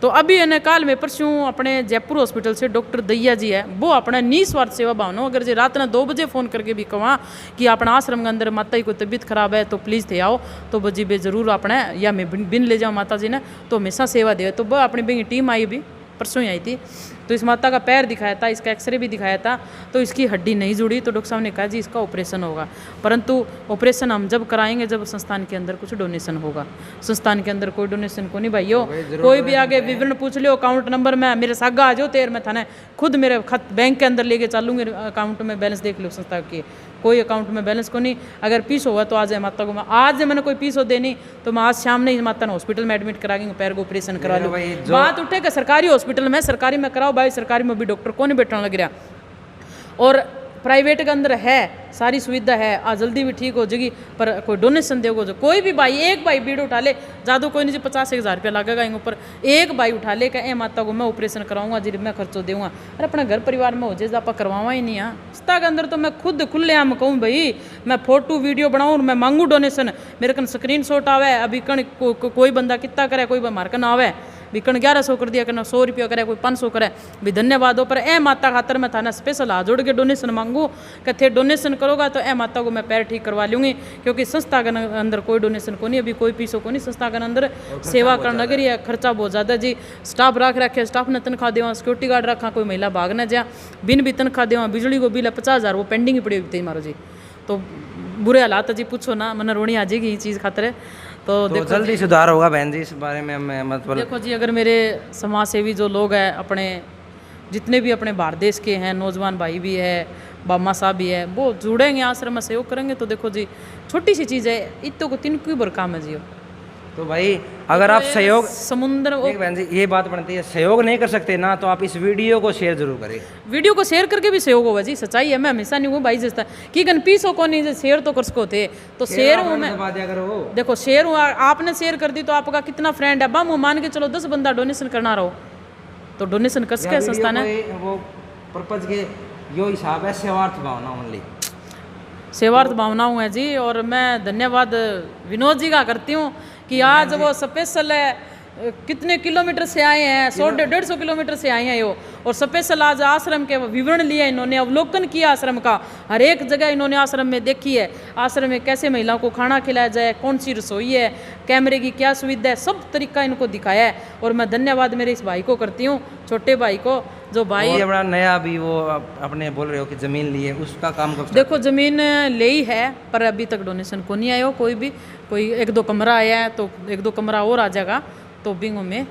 तो अभी इन्हें काल में परसों अपने जयपुर हॉस्पिटल से डॉक्टर दैया जी है, वो अपना निस्वार्थ सेवा भावना, अगर जो रात ने 2 बजे फ़ोन करके भी कहा कि अपना आश्रम के अंदर माता जी को तबीयत खराब है तो प्लीज़ थे आओ, तो बजी बे ज़रूर अपने या मैं बिन ले जाऊँ माता जी ने, तो हमेशा सेवा दे। तो वह अपनी बिंगी टीम आई भी परसों ही आई थी तो इस माता का पैर दिखाया था, इसका एक्सरे भी दिखाया था, तो इसकी हड्डी नहीं जुड़ी। तो डॉक्टर साहब ने कहा जी इसका ऑपरेशन होगा, परंतु ऑपरेशन हम जब कराएंगे जब संस्थान के अंदर कुछ डोनेशन होगा। संस्थान के अंदर कोई डोनेशन को नहीं भाइयों, कोई भी आगे विवरण पूछ लियो, अकाउंट नंबर में मेरे सागा आ जाओ तेर मैं थाने खुद मेरे खत बैंक के अंदर लेके चलूँगी, अकाउंट में बैलेंस देख लो संस्था की, कोई अकाउंट में बैलेंस को नहीं। अगर पीस हुआ तो आज है माता को, मैं आज मैंने कोई पीस हो देनी तो मैं आज शाम नहीं माता ने हॉस्पिटल में एडमिट करा के पैर को ऑपरेशन करा लूँ। बात उठे कि सरकारी हॉस्पिटल में, सरकारी में कराओ भाई, सरकारी में भी डॉक्टर को नहीं बैठने लग रहा, और प्राइवेट के अंदर है सारी सुविधा है, आज जल्दी भी ठीक हो जाएगी, पर कोई डोनेशन देगा जो कोई भी भाई, एक भाई भीड़ उठा ले, ज़्यादा कोई नहीं जी 50,000 रुपया लगेगा इन ऊपर, एक भाई उठा ले कि ए माता को मैं ऑपरेशन कराऊंगा जी, मैं खर्चो दूंगा। अरे अपने घर परिवार में हो जाए आप करवावा ही नहीं। संस्था के अंदर तो मैं खुद खुलेआम कहूँ भाई, मैं फोटो वीडियो बनाऊँ, मैं मांगू डोनेशन, मेरे कन स्क्रीन शॉट आवे, अभी कण कोई बंदा कितना करे, कोई मार कन आवे भी कण 1100 कर दिया, कन 100 रुपया करे, कोई 500 करे, भी धन्यवाद हो। पर ए माता खातर मैं थाना स्पेशल हाथ जोड़ के डोनेशन मांगू कि थे डोनेशन करोगा तो ए माता को मैं पैर ठीक करवा लूँगी, क्योंकि संस्था के अंदर कोई डोनेशन को नहीं, अभी कोई पीसो को नहीं, संस्था के अंदर सेवा करने लग रही है, खर्चा बहुत ज़्यादा जी। स्टाफ रख रखे, स्टाफ ने तनख्वाह देवा, सिक्योरिटी गार्ड रखा, कोई महिला भाग न जा, बिन भी तनख्वाह देवा, बिजली को बिल है 50,000 वो पेंडिंग ही पड़ी हुई थी मारो जी। तो बुरे हालात जी, पूछो ना, मन रोनी आ जाएगी ये चीज़ खातर। तो देखो जल्दी सुधार होगा बहन जी, इस बारे में मैं मतलब देखो जी, अगर मेरे समाज सेवी जो लोग हैं, अपने जितने भी अपने भारत देश के हैं, नौजवान भाई भी है, बामा साहब भी है, वो जुड़ेंगे आश्रम में सहयोग करेंगे, तो देखो जी छोटी सी चीज़ है, इतने को 3 की बर काम है जी। तो भाई अगर आप सहयोग, समुद्र एक बहन जी ये बात बनती है, सहयोग नहीं कर सकते ना तो आप इस वीडियो को शेयर जरूर करें, वीडियो को शेयर करके भी सहयोग होगा जी, सच्चाई है। मैं हमेशा नहीं हूँ भाई जिसता कि गन पीसो को नहीं शेयर तो कर सको थे, तो शेयर हूँ मैं, देखो शेयर हूँ, आपने शेयर कर दी तो आपका कितना फ्रेंड है, बम मान के चलो 10 बंदा डोनेशन करना रहो तो डोनेशन कर सके संस्था ने, वो पर्पज के यो हिसाब है, सेवार्थ भावना ओनली, सेवार्थ भावनाओं है जी। और मैं धन्यवाद विनोद जी का करती हूँ कि आज वो स्पेशल है, कितने किलोमीटर से आए हैं, 100-150 किलोमीटर से आए हैं यो, और स्पेशल आज आश्रम के विवरण लिया इन्होंने, अवलोकन किया आश्रम का, हर एक जगह इन्होंने आश्रम में देखी है, आश्रम में कैसे महिलाओं को खाना खिलाया जाए, कौन सी रसोई है, कैमरे की क्या सुविधा है, सब तरीका इनको दिखाया है। और मैं धन्यवाद मेरे इस भाई को करती हूँ, छोटे भाई को, जो भाई ये बड़ा नया अभी वो अपने बोल रहे हो कि ज़मीन ली है, उसका काम कब देखो ज़मीन ले ही है, पर अभी तक डोनेशन को नहीं आया हो कोई भी, कोई 1-2 कमरा आया है, तो 1-2 कमरा और आ जाएगा तो बिंगो में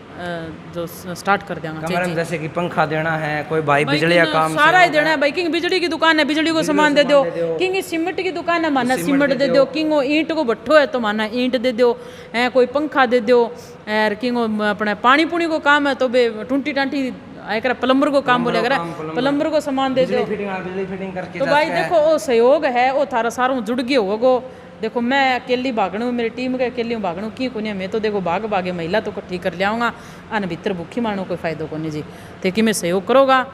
जो स्टार्ट कर देंगे, जैसे कि पंखा देना है, कोई भाई बिजली का काम सारा ही देना है भाई। किंग बिजली की दुकान है, बिजली को सामान दे दो, किंग सीमेंट की दुकान है, माना सीमेंट दे दो, किंग ईंट को भट्ठो है तो माना ईंट दे दो, कोई पंखा दे दो, और किंग अपने पानी पुणी को काम है तो बे टूंटी टांटी आकर प्लम्बर को काम बोले, अगर प्लम्बर को सामान दे दो, बिजली फिटिंग करके तो भाई देखो वो सहयोग है, वो थारा सारों जुड़ गए होगो। देखो मैं अकेली भागणू, मेरी टीम के अकेली भागणू की को नहीं, मैं तो देखो भाग भागे महिला तो ठीक कर लियाऊंगा, अन भीतर भूखी मानो कोई फायदो को नहीं जी, तो कि मैं सहयोग करोगा।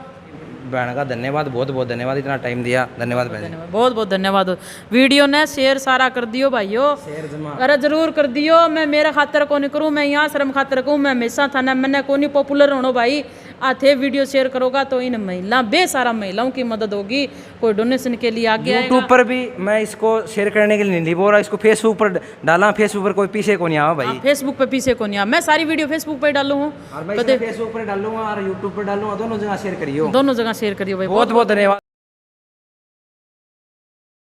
बहन का धन्यवाद, बहुत बहुत धन्यवाद, इतना टाइम दिया, धन्यवाद बहन, बहुत बहुत धन्यवाद। वीडियो ने शेयर सारा कर दियो भाइयों, अरे जरूर कर दियो। मैं मेरे खातर को नहीं करूँ, मैं यहाँ आश्रम खातर कहूँ, मैं हमेशा था ना, मैंने को नहीं पॉपुलर होना भाई, आते वीडियो शेयर करोगा तो इन महिला बेसारा महिलाओं की मदद होगी, कोई डोनेशन के लिए आगे आएगा। यूट्यूब पर भी मैं इसको शेयर करने के लिए नहीं बोल रहा, इसको फेसबुक पर डाला, फेसबुक पर कोई पीछे को नहीं आवा भाई, फेसबुक पे पीछे को नहीं आ, मैं सारी वीडियो फेसबुक पे डालू हूँ, फेसबुक पर डालूंगा और यूट्यूब पर डालूंगा, दोनों जगह शेयर करियो, दोनों जगह शेयर करियो भाई, बहुत बहुत धन्यवाद।